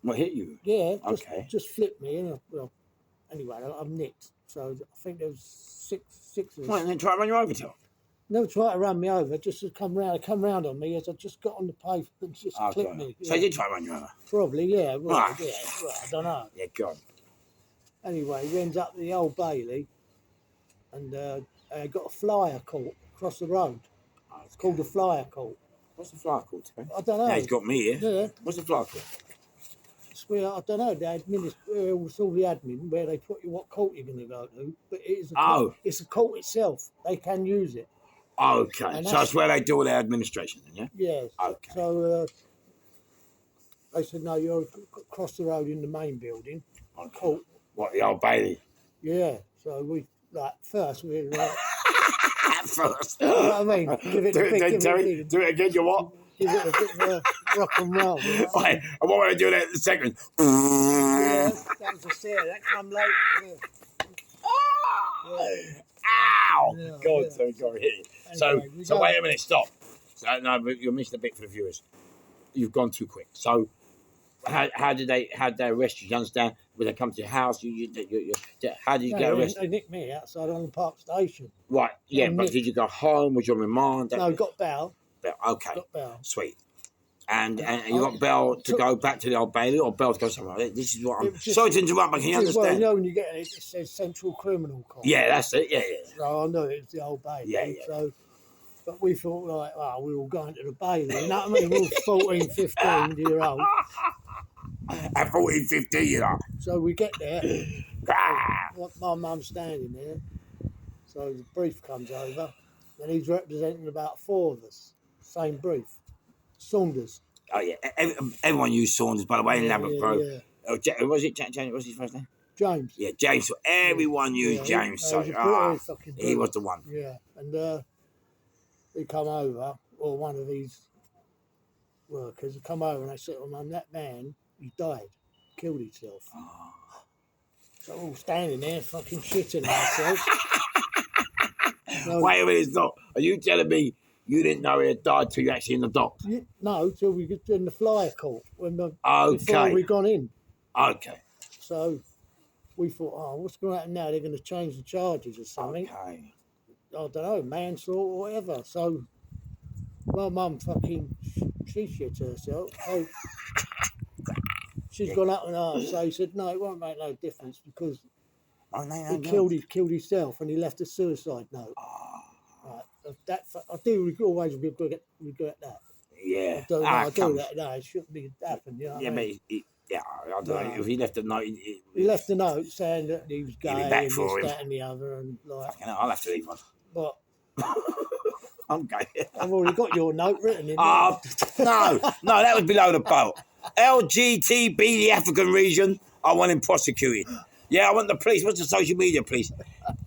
What, hit you? Yeah, okay. Just flipped me, and anyway, I'm nicked. So I think there was six of us. Right, and then try to run you over, Tom. Never tried to run me over, just to come round on me as I just got on the pavement and just clipped me. So Yeah. he did try to run you over? Probably, yeah. Well, Right. yeah, well, I don't know. Yeah, God. Anyway, he ends up at the Old Bailey and got a flyer court across the road. It's called the flyer court. What's the flyer called, Terry? I don't know. Now he's got me here. Yeah. What's the flyer called? It's where, I don't know, it's all the admin where they put you what court you're going to go to. But it is a court. It's a court itself. They can use it. Okay, And so that's where they do all their administration, then, yeah? Yeah. Okay. So they said, no, you're across the road in the main building. Okay. Court. What, the Old Bailey? Yeah. So we, first we like, First. you know what I mean? Give it Do a it big, again, give Terry. it a big, Do it again, you what? give it a bit of rock and roll. You know what I Right, mean? and what would I do that in a second? Yeah, that was a series. That come later. Ow! Yeah, God, yeah. so go here. Anyway, we So go- wait a minute, stop. So, no, but you're missing a bit for the viewers. You've gone too quick. So how did they arrest you? You understand? When they come to your house, how did you get arrested? They nicked me outside on the Park Station. Right, yeah, but Nick. did you go home? Was your remand? No, got bail. Okay, Got bail. sweet. And you got Bell to go back to the Old Bailey, or Bell to go somewhere else? This is what I'm... It was just- Sorry to interrupt, but can you Well, understand? you know when you get it says Central Criminal Court. Yeah, that's it, yeah. So I know it's the Old Bailey. Yeah, yeah. So, but we thought like, we were going to the Bailey. You know what I mean? We were 14, 15-year-old. At 14, 15, you know. So we get there. Ah. My mum's standing there. So the brief comes over, and he's representing about 4 of us. Same brief. Saunders. Oh, yeah. Everyone used Saunders, by the way, in Lambeth Grove. Yeah. Oh, was it James? What's his first name? James. Yeah, James. Everyone used Yeah, James. he So, was a British fucking he was the one. Yeah, and they come over, or one of these workers come over and they said, "Oh, Mum, that man, he died, killed himself." So we're all standing there, fucking shitting ourselves. So, Wait a minute, it's not. Are you telling me you didn't know he had died till you actually in the dock? no, till we get in the flyer court before Okay. we gone in. Okay. So we thought, oh, what's going to happen now? They're going to change the charges or something. Okay. I don't know, manslaughter or whatever. So my mum fucking, she shit herself. So she's gone up and asked. So he said, no, it won't make no difference because he killed himself and he left a suicide note. Right. I do always regret that. Yeah. I do comes. that. No, it shouldn't be happened. You know Yeah, what I but mean? I don't know. No. If he left a note, He left a note saying that he was Give it gay back and for this, him. that and the other. And like, fucking hell, I'll have to leave one. but I'm gay. I've already got your note written in. No, that was below the belt. LGTB, the African region, I want him prosecuted. Yeah, I want the police. What's the social media police?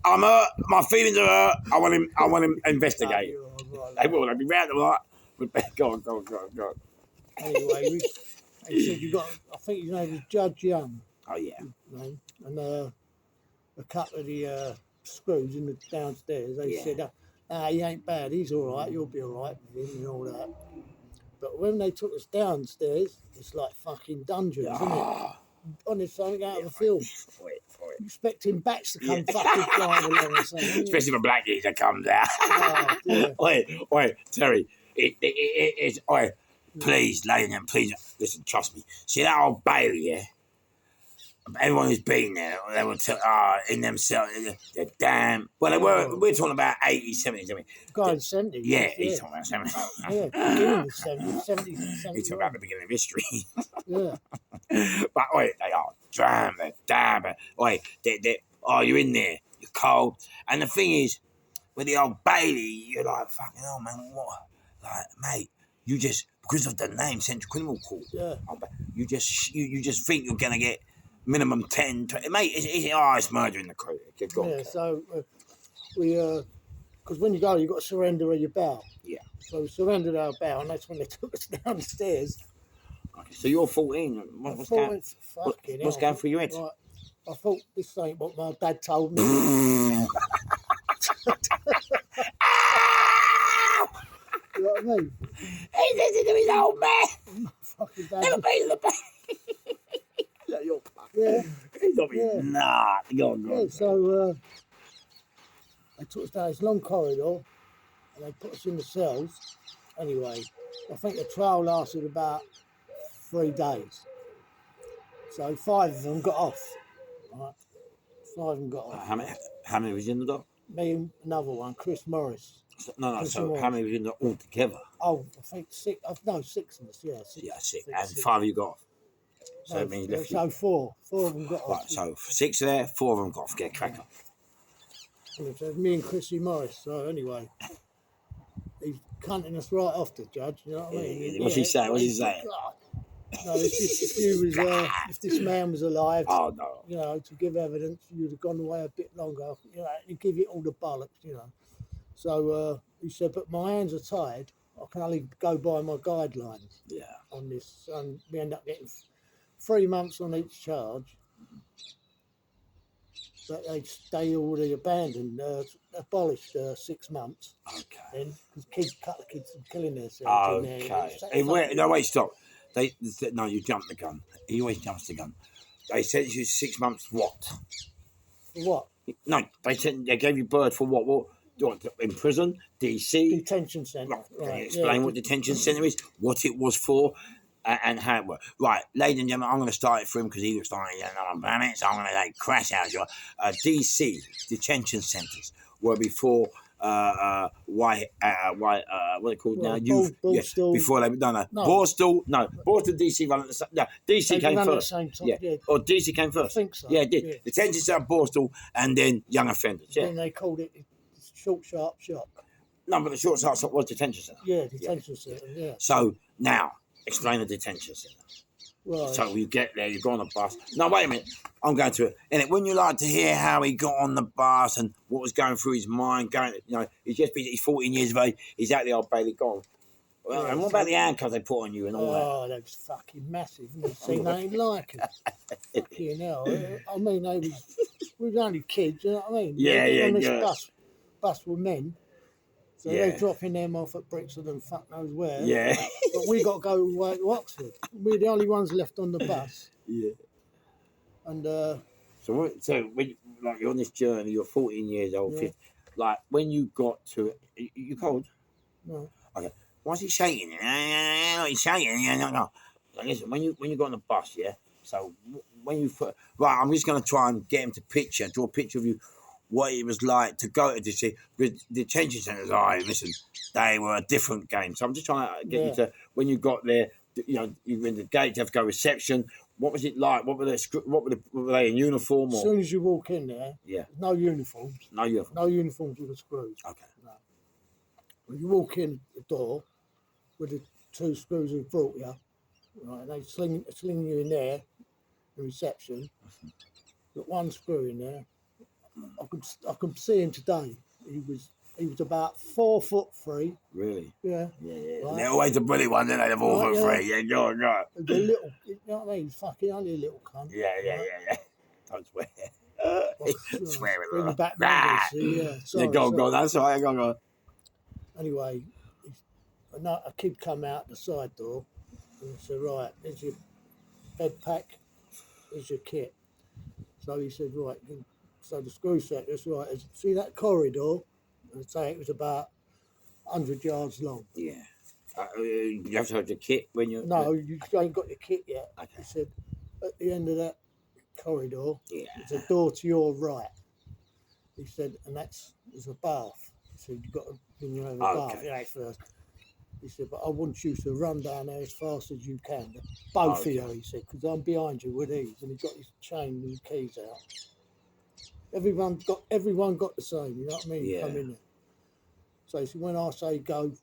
I'm hurt. My feelings are hurt. I want him investigated. They will. They'll be round the right. Go on. Anyway, he said you got. I think his name was Judge Young. Oh yeah. Name. And a couple of the screws in the downstairs. They said, he ain't bad. He's all right. You'll be all right with him and all that. But when they took us downstairs, it's like fucking dungeons, isn't it? Honest, something out of a film. Wait. Expecting bats to come fucking flying along or something. Especially if a black geezer comes out. Oh, dear. Wait, Terry. It's please, ladies and please, listen, trust me. See that Old Bailey, yeah? Everyone who's been there, they will tell, in themselves, they're damn. Well, they we're talking about 80s, 70s, I mean. Guy in the 70s. Yeah, he's talking about 70s. Yeah, beginning of the 70s, 70s. He's talking about the beginning of history. Yeah. But wait, they are damn. Wait, you're in there, you're cold. And the thing is, with the Old Bailey, you're like, fucking hell, man, what? Like, mate, you just, because of the name, Central Criminal Court, you just think you're going to get minimum 10, 20. Mate, it's murder in the crew. Yeah, so we, because when you go, you've got to surrender your bail. Yeah. So we surrendered our bail, and that's when they took us downstairs. Okay, so you're 14. What's going through your head? Right, I thought this ain't what my dad told me. You know what I mean? He says to his old man. Fucking dad. Never been to the bank. Yeah, you're fucking. Yeah. He got me. Yeah. Nah, go on, go Yeah, on. so they took us down this long corridor and they put us in the cells. Anyway, I think the trial lasted about 3 days. So 5 of them got off. Right? 5 of them got off. How many was in the dock? Me and another one, Chris Morris. No. Chris So Morris. how many was in the all together? Oh, I think 6. No, 6 of us. Yeah, 6. Yeah, 6. Six, And six. 5 of you got off. So No, it means left you. so 4. 4 of them got Right, off. so 6 there, 4 of them got off. Get a cracker. Yeah, so me and Chrissy Morris. So anyway, he's cunting us right off the judge. You know what I mean? What's he saying? What's he saying? God. No, if this man was alive, Oh, no. you know, to give evidence, you'd have gone away a bit longer. You know, you give it all the bollocks, you know. So he said, but my hands are tied. I can only go by my guidelines Yeah. on this, and we end up getting 3 months on each charge. But they already abolished 6 months. Okay. Because couple of kids are killing themselves in there. Okay. It's No, wait, stop. They said, no, you jumped the gun. He always jumps the gun. They sentenced you 6 months what? For what? No, they gave you bird for what? What? In prison? DC? Detention centre. Right. Can you explain what detention centre is? What it was for? And how it worked. Right, ladies and gentlemen, I'm going to start it for him because he looks like I'm about it, so I'm going to like crash out your DC detention centres were before what are they called now? Borstal. Before they Borstal, DC run at the same. No, DC came first. Or DC came first. I think so. Yeah, it did. Yeah. Detention centre, Borstal, and then young offenders. Yeah. Then they called it short, sharp shock. No, but the short start was detention centre. Yeah, detention centre. Yeah. So now. Explain the detention centre. Right. So you get there, you go on the bus. No, wait a minute. I'm going to it. And wouldn't you like to hear how he got on the bus and what was going through his mind? He's 14 years of age. He's out the Old Bailey gone. Well, and what about the handcuffs they put on you and all that? Oh, they was fucking massive. You've seen nothing like it. Fucking hell. I mean, we was only kids, you know what I mean? On this bus with men. So they're dropping them off at Brixton and fuck knows where. Yeah. But we got to go away to Oxford. We're the only ones left on the bus. Yeah. And so when you're on this journey, you're 14 years old, 15, like when you got to it, you cold? No. Okay. Why's he shaking? He's shaking. No. Listen, when you got on the bus, yeah. So when you right, I'm just going to try and get him to draw a picture of you. What it was like to go to DC. The detention centres, listen, they were a different game. So I'm just trying to get you to, when you got there, you were in the gate, you have to go reception. What was it like? Were they in uniform? As soon as you walk in there, no uniforms. No uniforms. No uniforms with the screws. Okay. No. When you walk in the door with the 2 screws who've brought you, right, and they sling you in there, the reception, got 1 screw in there. I could see him today. He was about 4'3". Really? Yeah. Right. They're always the bully one, then they're 4'3". Yeah, go. The little, you know what I mean? He's fucking only a little cunt. Yeah. Don't swear. Swear it. Bring the back go. That's all right. Go. Anyway, a kid come out the side door and said, right, there's your bed pack, there's your kit. So he said, right. So the screw set, that's right. See that corridor? I'd say it was about 100 yards long. Yeah. You have to have the kit when you... No, you ain't got your kit yet. Okay. He said, at the end of that corridor, there's a door to your right. He said, and there's a bath. He said, you've got to bring your own bath first. He said, but I want you to run down there as fast as you can. Both of you, he said, because I'm behind you with these. And he got his chain and his keys out. Everyone got the same, you know what I mean? Yeah. Come in there. So when I say go,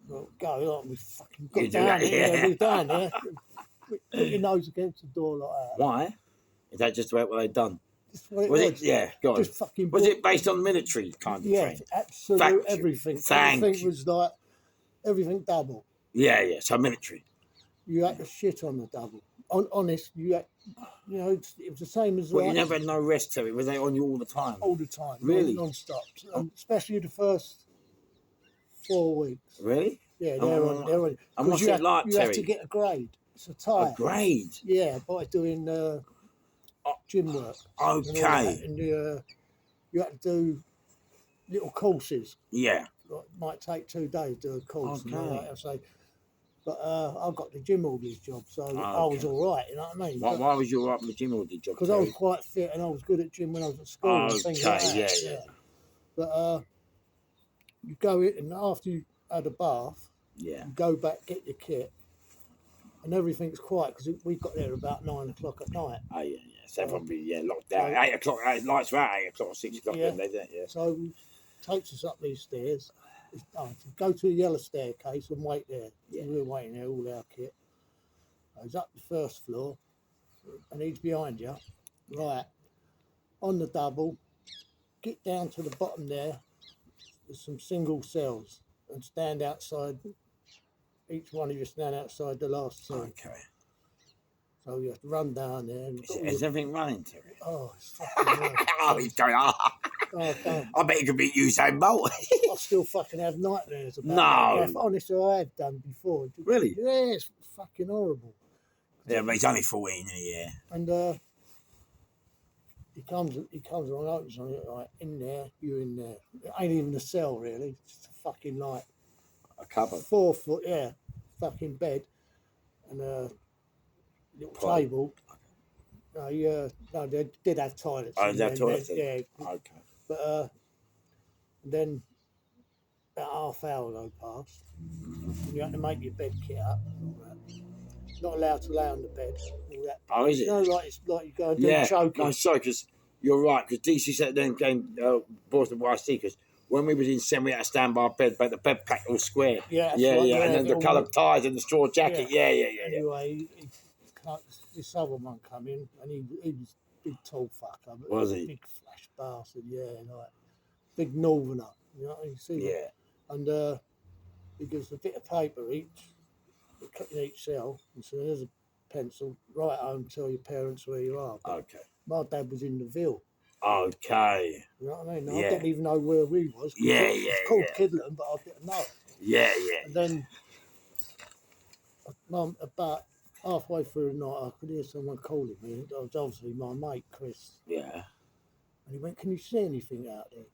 well, go, like we fucking got down there. We're down there. Put your nose against the door like that. Why? Is that just what they'd done? Was it? Yeah, go on. Just fucking was it based on military kind of training? Yeah, absolutely everything. Everything was like, everything double. Yeah, so military. You had to shit on the double. Honest, you had, it was the same as... Well, you never had no rest to it. Was they on you all the time? All the time. Really? Non-stop. Especially the first 4 weeks. Really? Yeah, they're on. And what's it like, You Terry? have to get a grade. It's a type. A grade? Yeah, by doing gym work. And all Okay. that. And you had to do little courses. Yeah. Like, might take 2 days to do a course. And all Okay. that. I say, but I got the gym order's job, so I was Okay. all right. You know what I mean? Why was you up with the gym order job? Because I was quite fit and I was good at gym when I was at school. And things like that. Yeah. But you go in, and after you had a bath, Yeah. you go back, get your kit, and everything's quiet because we got there about 9 o'clock at night. Oh, yeah. So everyone be locked down. 8 o'clock, lights were out 8 o'clock or 6 o'clock. Yeah. Yeah. So he takes us up these stairs. Go to a yellow staircase and wait there. Yeah. We were waiting there, all our kit. He's up the first floor, and he's behind you. Right, on the double, get down to the bottom there. There's some single cells, and stand outside. Each one of you stand outside the last cell. Okay. So you have to run down there. And Is everything running, Terry? oh, it's fucking hard. Oh, he's going, Oh, damn. I bet he could beat Usain Bolt. I still fucking have nightmares about it. No. Honestly, I have done before. Really? Yeah, it's fucking horrible. Yeah, but he's only 14 in a year. And he comes along, opens on it, like, in there, you in there. It ain't even a cell, really. It's just a fucking, like, A cupboard. 4 foot, yeah, fucking bed. And a little table. No, they did have toilets. Oh, in they have there, toilets? Yeah, Okay. but then about half hour go past. You have to make your bed kit up. And all that. Not allowed to lay on the bed. All that. Oh, is it? You know, like it's like you go and do Yeah. choking. No, sorry, because you're right. Because DC said then came Boston YC because when we was in Sen, we had to stand by our bed, but the bed pack was square. Yeah, that's yeah, right, yeah. And then the all- coloured ties and the straw jacket. Yeah. Anyway, this other one come in, and he was a big tall fucker. But Was he? Big flash bastard, yeah, like big northerner. You know, you see. Yeah. And he gives a bit of paper each, in each cell, and so there's a pencil. Write home, tell your parents where you are. Okay. My dad was in the Ville. Okay. You know what I mean? Yeah. I didn't even know where we was. Yeah, It's called Kidland, but I didn't know. Yeah. And then, about halfway through the night, I could hear someone calling me. It was obviously my mate, Chris. Yeah. And he went, "Can you see anything out there?"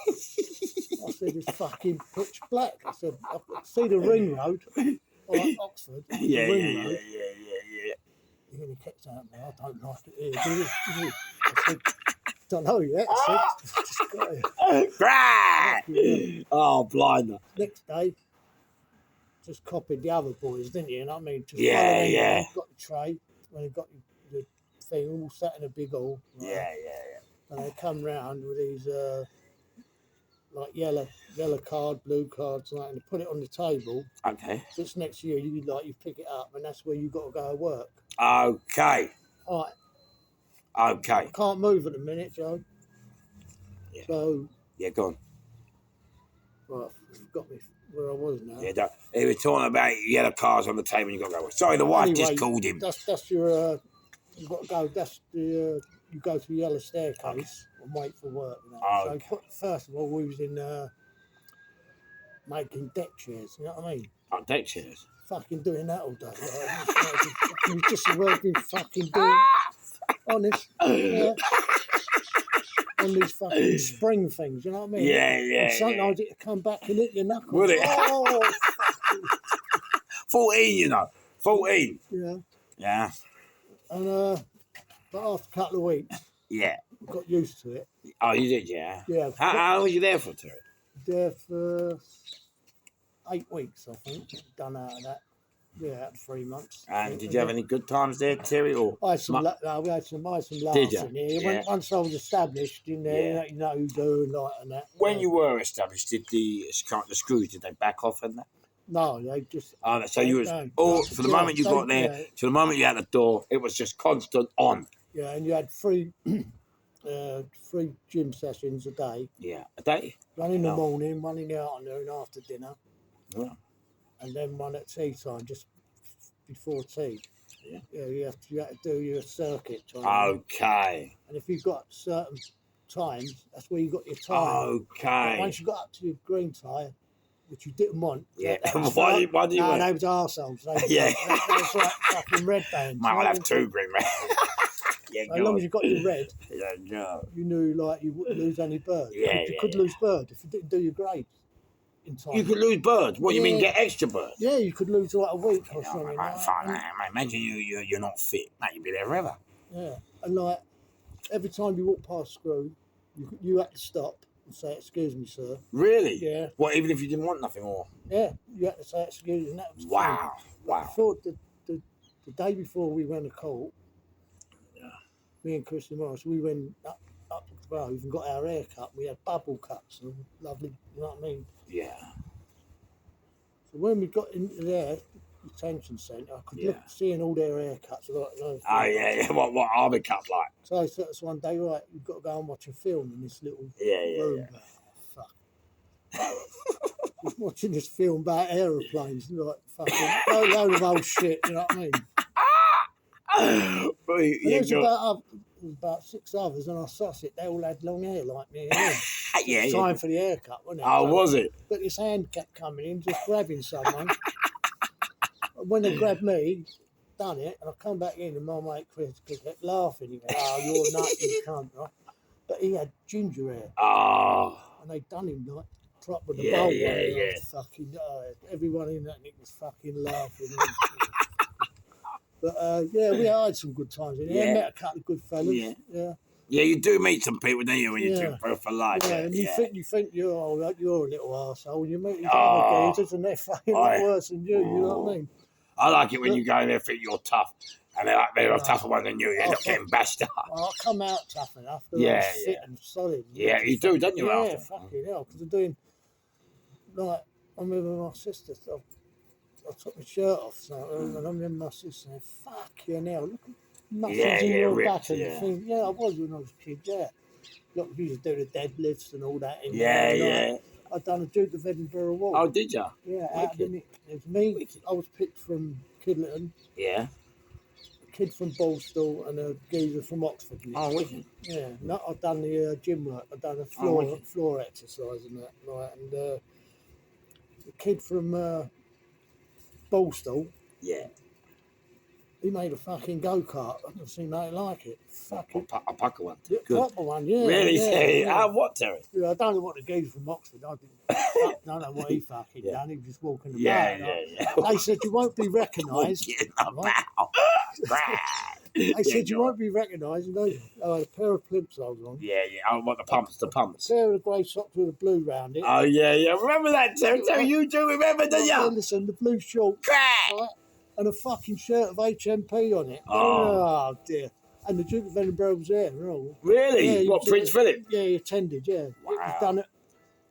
I said, "It's fucking pitch black." I said, "I could see the ring road, like Oxford. the ring road." Yeah. And he kept saying, "No, I don't like it here, do you?" I said, "Don't know yet." I said, "Just got here." Right. Oh, blinder. Next day, just copied the other boys, didn't you? You know what I mean? Just Yeah, followed them. yeah. Got the tray, when they got the thing, all sat in a big hall. Right? Yeah. And they come round with these like yellow card, blue cards, and that, and they put it on the table. Okay. Just next to you, you pick it up, and that's where you got to go to work. Okay. All right, Okay. can't move at the minute, Joe. Yeah. So, Yeah, go on. right, got me where I was now. Yeah, he was talking about yellow cars on the table and you got to go. Sorry, the wife just Anyway, called him. That's your. You got to go. That's the. You go to the yellow staircase and wait for work. You know? Okay. So first of all, we was in making deck chairs. You know what I mean? Oh, deck chairs. Fucking doing that all day. It's just the work we've fucking doing. Honest. Yeah. On these fucking spring things, you know what I mean? Yeah. And sometimes it'd come back and hit your knuckles. Would it? Oh, 14, you know. 14. yeah. Yeah. And but after a couple of weeks, Yeah. I got used to it. Oh, you did, yeah. Yeah. How long were you there for, Terry? There for 8 weeks, I think. Done out of that. Yeah, out of 3 months. And did you have any good times there, Terry? Or I had some, we had some laughs Did ya? in here. Yeah. Once I was established in there, Yeah. you know who do and like and that. when you were established, did the screws, did they back off and that? No, they just. Oh, so you was No. all for the Yeah, moment you got there yeah. to the moment you had the door, it was just constant on. Yeah, and you had three gym sessions a day. Yeah, a day. One in the Yeah. morning, one in the afternoon after dinner, Yeah. and then one at tea time, just before tea. Yeah. Yeah, you have to do your circuit time. Okay. And if you've got certain times, that's where you got your time. But Okay. once you got up to your green tie, which you didn't want. Yeah. that was Why fine. do you No, want? they was arseholes. They Yeah. they was like fucking red bands. Might well have two green, man. Yeah, yeah. So as long as you got your red, Yeah. you knew like you wouldn't lose any bird. Yeah, You yeah, could lose bird if you didn't do your grades in time. You could lose birds. What, you mean Yeah. get extra birds? Yeah, you could lose like a week or You know, something. mate, Like, fuck and, that, mate. Imagine you're not fit. Mate, you'd be there forever. yeah, and like every time you walk past Screw, you had to stop and say, "Excuse me, sir." Really? Yeah. What, even if you didn't want nothing more? Yeah, you had to say excuse me, and that was Wow. But Wow. before the day before we went to court, me and Christy Morris, we went up the road and got our hair cut. We had bubble cuts and lovely, you know what I mean? Yeah. So when we got into their detention centre, I could look, Yeah. seeing all their haircuts. Like, Oh, yeah. What are the cuts like? So I said to us one day, right, you've got to go and watch a film in this little room. Yeah. Oh, fuck. Just watching this film about aeroplanes, like fucking load of old shit, you know what I mean? But And there's about 6 others, and I sussed it. They all had long hair like me. yeah. Time for the haircut, wasn't it? Oh, So- was it? But this hand kept coming in, just grabbing someone. And when they grabbed me, done it, and I come back in, and my mate Chris kept laughing. He went, "Oh, you're nuts, you cunt," right? But he had ginger hair, Oh. and they done him like proper the Yeah, bowl yeah, one. and I yeah. was fucking, everyone in that nick was fucking laughing. But yeah, we had some good times in there. Yeah. Met a couple of good fellas. Yeah. Yeah. Yeah, you do meet some people, don't you, when you Yeah. drink both for life? Yeah, and you think you're a little arsehole, and you meet these Oh. other geezers and they're fucking Aye. worse than you, you know what I mean? I like it when you go in there and think you're tough, and they're a tougher one than you. You're Oh, not getting bashed up. Well, I come out tough enough because Yeah, I'm fit and solid. Yeah, you do, don't you? Yeah, After? fucking hell, because I'm doing, like, I'm with my sister, so I took my shirt off, so, and I'm in my sister saying, "Fuck you now, look at muscles Yeah, in yeah, your ripped, back and yeah. thing." Yeah, I was when I was a kid, yeah. Look, we used to do the deadlifts and all that. In Yeah, there, yeah. like, I'd done a Duke of Edinburgh Award. Oh, did you? Yeah, out of the Wicked. mix. It was me. Wicked. I was picked from Kidlington, Yeah. a kid from Bolstall, and a geezer from Oxford. Oh, wicked. Yeah, no, I've done the gym work. I've done a wicked. floor exercise and that, right? And the kid from Bolstall, Yeah. he made a fucking go-kart. I've never seen nothing like it. Fucking A pucker one. yeah, Good. proper one, yeah. Really? Yeah. What, Terry? Yeah, I don't know what the geezer from Oxford. I don't know what he fucking Yeah. done. He was just walking about. Yeah, like, yeah. They said you won't be recognised. Walking about. They said you won't be recognised. You know, I had a pair of plimp soles on. Yeah, yeah. I want the pumps, the pumps. A pair of grey socks with a blue round it. Oh, yeah, yeah. Remember that, Terry? Terry, you do remember, don't Yeah, you? listen, the blue shorts, Crack! right? And a fucking shirt of HMP on it. Oh. Dear. And the Duke of Edinburgh was there and all. Really? Yeah, What, he- Prince Philip? Yeah, he attended, yeah. It was Wow. done at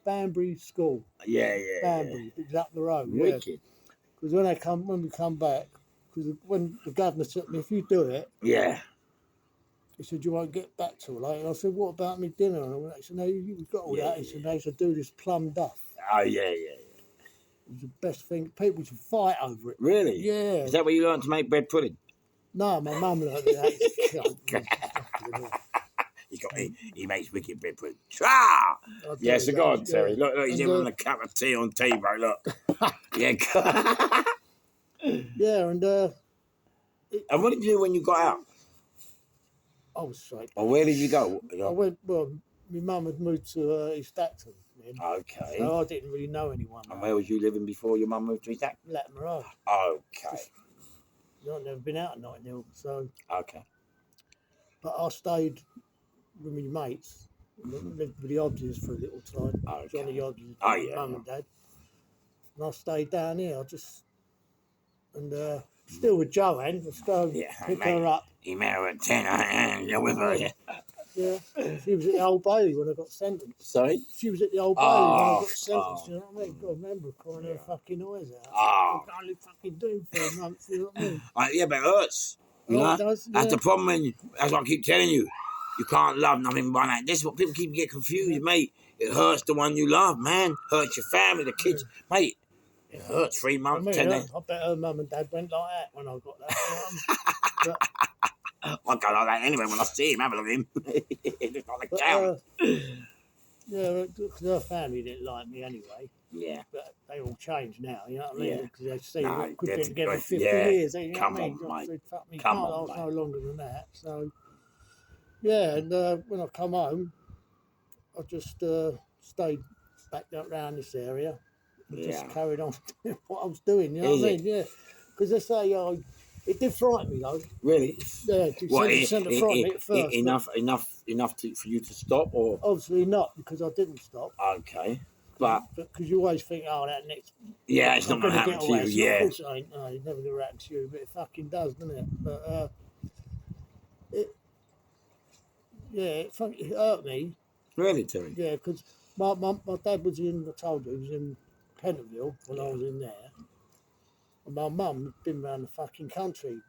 Banbury School. Yeah, yeah. Banbury, it was up the road. Yeah. Wicked. Because when we come back, because when the governor took me, if you do it, Yeah. he said, you won't get back till late. And I said, what about me dinner? And all that? He said, no, you've got all that. He said, they should do this plum duff. Oh, yeah, yeah. It was the best thing. People should fight over it. Really? Yeah. Is that where you learned to make bread pudding? No, my mum learned that. He makes wicked bread pudding. Ah! I do Yeah, so go on, that, Terry. yeah. Look, he's And, having a cup of tea on tea, bro. Look. Yeah. Yeah, and And what did you do when you got out? I was straight. Or where did you go? I went, well, my mum had moved to East Acton. Then, Okay. so I didn't really know anyone. And where was you living before your mum moved to East Acton? Latimer Road. Okay. I've never been out at Notting Hill, so. Okay. But I stayed with my mates, lived with the Hodges for a little time. Okay. Johnny Hodges, Oh, yeah. mum and dad. And I stayed down here. And still with Joanne. Let's go and Yeah, pick mate. her up. He met her at 10 and you're with her, yeah. Yeah, she was at the Old Bailey when I got sentenced. Sorry? She was at the Old Bailey when I got sentenced. oh. You know what I mean? God, I remember crying her fucking eyes out. Oh. I can only fucking do for a month. You know what I mean? Yeah, but it hurts. You Oh, know? it does, That's yeah. the problem. That's what I keep telling you. You can't love nothing but that. This is what people keep getting confused, mate. It hurts the one you love, man. Hurts your family, the kids. Mate, it hurts 3 I months, mean, 10 days. I bet her mum and dad went like that when I got that. You know what I mean? I go like that anyway when I see him. Have a look at him. Just on the But, couch. yeah, because her family didn't like me anyway. Yeah. But they all changed now, you know what I mean? Yeah. Because they see No, we could they're be together good. 50 Yeah. years. You know Come what I mean? on, mate. So, fuck me, Come can't on, last no longer than that. So, Yeah, and when I come home, I just stayed back around this area and just Yeah. carried on doing what I was doing. You know Is what I it? mean? Yeah, because they say it did frighten me though. Really? Yeah, What? it sent to frighten me at first, but Enough for you to stop, or obviously not because I didn't stop. okay? But Because you always think, oh, that next, yeah, it's I'm not going going to to happen get to you. away. Of Yeah. course it ain't. No, it's never going to happen to you, but it fucking does, doesn't it? But it, yeah, it hurt me. Really, Terry? Yeah, because my dad was in, I told you, he was in Pentonville when I Yeah. was in there. And my mum had been around the fucking country,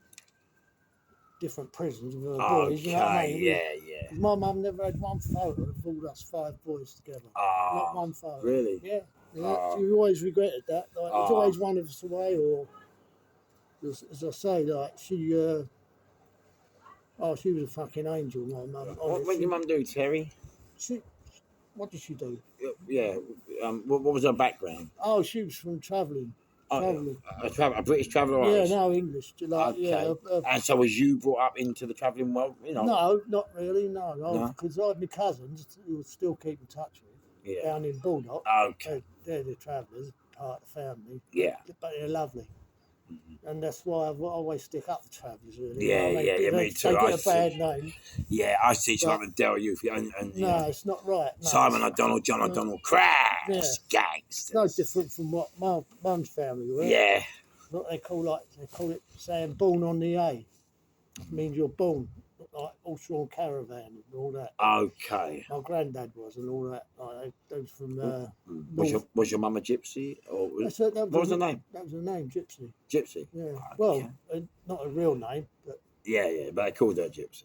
different prisons with her boys, you know what I Okay. mean? Yeah. Because my mum never had one photo of all us 5 boys together. Not one photo. Really? Yeah. Oh. She always regretted that. Like, there's Oh. always one of us away, or, as I say, like, she was a fucking angel, my mum. What did your mum do, Terry? What did she do? Yeah. What was her background? Oh, she was from travelling. A British traveller. Yeah, Irish? no English. Like, Okay. And so was you brought up into the travelling world? You know. No, not really. No, No? because I had my cousins who still keep in touch with Yeah. down in Bulldog. Okay. They're the travellers, part of the family. Yeah. But they're lovely. And that's why I always stick up for travellers, really. Yeah, You know what I mean? me too. They I get a bad name. Yeah, I see But- like the Dale Youth and you No, know, it's not right. No, Simon it's O'Donnell, John O'Donnell, Crash, gangsters. no different from what my mum's family were. Yeah. What they call it saying born on the A. It means you're born like horse drawn caravan and all that. Okay. My granddad was and all that. Like, they was from Was your mum a gypsy or what was her name? That was her name, Gypsy. Gypsy. Yeah. Okay. Well, not a real name, but Yeah, but they called her Gypsy.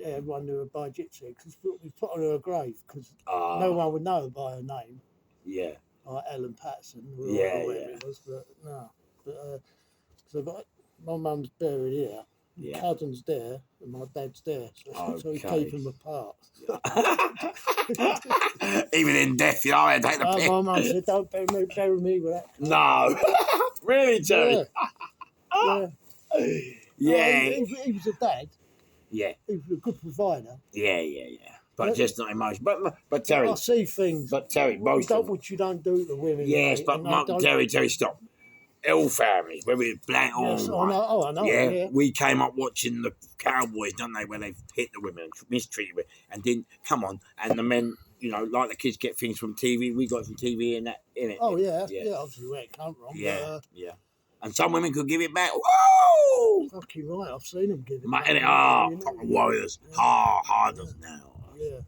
everyone knew her by Gypsy because we put her in her grave because Ah. no one would know her by her name, Yeah. like Ellen Patterson or Yeah, whatever it was. But no, because I got my mum's buried here. Yeah. Cousin's there and my dad's there, so we Okay. keep them apart. Even in death, you know, I take the piss. My mum said, "Don't bury me with that." No. Really, Terry? Yeah. Yeah. He was a dad. Yeah. He was a good provider. Yeah. But just not emotional. But Terry. I see things. But Terry, most of them. What you don't do to women. Yes, mate, but and I don't- Terry, stop. All families, whether it's black or Yes, white. I know. Yeah. We came up watching the Cowboys, don't they, where they've hit the women and mistreated women, and didn't come on. And the men, you know, like the kids get things from TV, we got it from TV and that in it. Oh yeah. Obviously where it come from. Yeah. And some women could give it back. Whoa! Fucking right. I've seen them give it. Mate, back, fucking warriors, harders now. Yeah.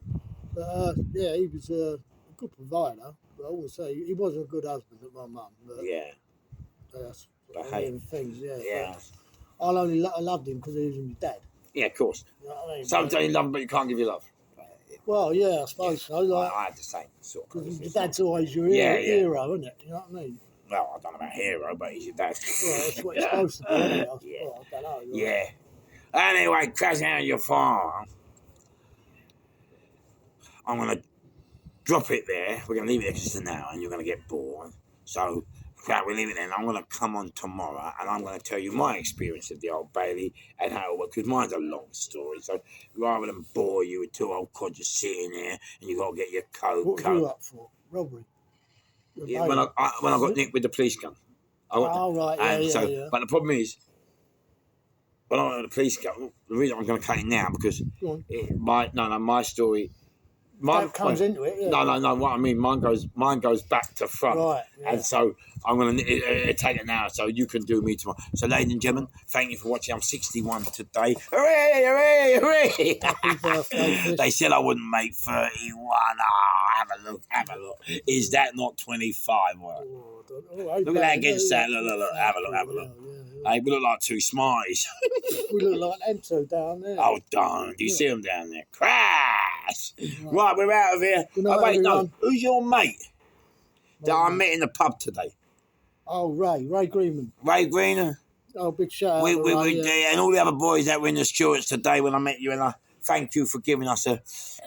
But he was a good provider. But I would say he wasn't a good husband to my mum. Yeah. That's But one of hey, them things. Yeah. yeah. I loved him because he was my dad. Yeah, of course. You know what I mean? Sometimes you love them, but you can't give your love. Well, yeah, I suppose so. Like, I had the same sort of because process. your dad's always your Yeah, hero, isn't it? You know what I mean? Well, I don't know about hero, but he's your dad. Well, that's what it's supposed to be. Isn't it? Yeah. Well, I don't know. Like, Yeah. Anyway, crashing out your farm. I'm going to drop it there. We're going to leave it there just now, and you're going to get bored. So, crap, we'll leave it there. And I'm going to come on tomorrow, and I'm going to tell you my experience of the Old Bailey and how it worked, because mine's a long story. So, rather than bore you with two old codgers sitting there, and you got to get your coat. What were you up for? Robbery? Yeah, when I got nicked with the police gun. Right, yeah. But the problem is, when I went to the police gun, the reason I'm going to cut it now because my story. That comes into it. Yeah. No. What I mean, mine goes back to front, Right. Yeah. and so I'm going to take it now, so you can do me tomorrow. So, ladies and gentlemen, thank you for watching. I'm 61 today. Hooray! Hooray! Hooray! Happy birthday, Chris. They said I wouldn't make 31. Oh, have a look. Is that not 25? Well, look at that against that. Look. Have a look. Hey, we look like two smarties. We look like them two down there. Oh, darn. Do you see them down there? Crash! Right, we're out of here. Good night, Wait, no. everyone. Who's your mate that I met in the pub today? Oh, Ray Greenman. Ray Greener? Oh, big shout out. We to Ray, there, and all the other boys that were in the stewards today when I met you, and I thank you for giving us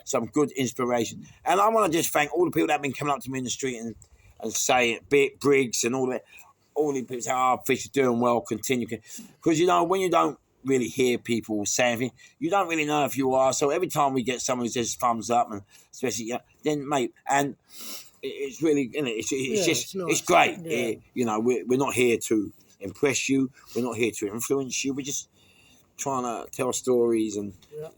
some good inspiration. And I want to just thank all the people that have been coming up to me in the street and saying, Briggs and all that. All the people say, Fish is doing well, continue. Because, you know, when you don't really hear people say anything. You don't really know if you are. So every time we get someone who says thumbs up, and especially then mate, and it's really, you know, it's just nice. it's great. Yeah. You know, we're not here to impress you. We're not here to influence you. We're just trying to tell stories and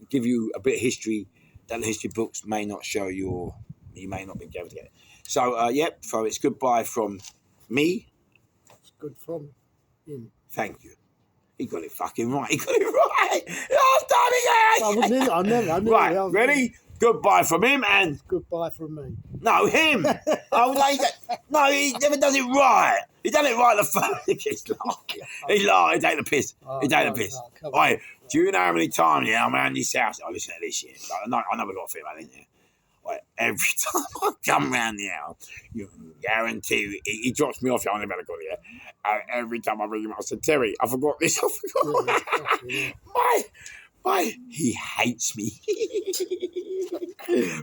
give you a bit of history that the history books may not show you, or you may not be able to get. So so it's goodbye from me. It's good from him. Thank you. He got it fucking right. He got it right. I've done it. I never. Right, ready? Goodbye from him and Goodbye from me. no, him. No, he never does it right. He done it right the first. He's lying. He's lying. He take the piss. He take the piss. Right, do you know how many times I'm around this house? I listen to this shit. I know we got a female in there. Right, every time I come round the house, you can guarantee he drops me off. I never got here. And every time I ring him, I said, Terry, I forgot this. I forgot. Why? He hates me.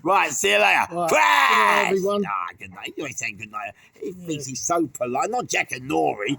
Right, see you later. Right. Bye. Good night, everyone. Good night. You ain't saying good night. He thinks he's so polite. Not Jack and Nori.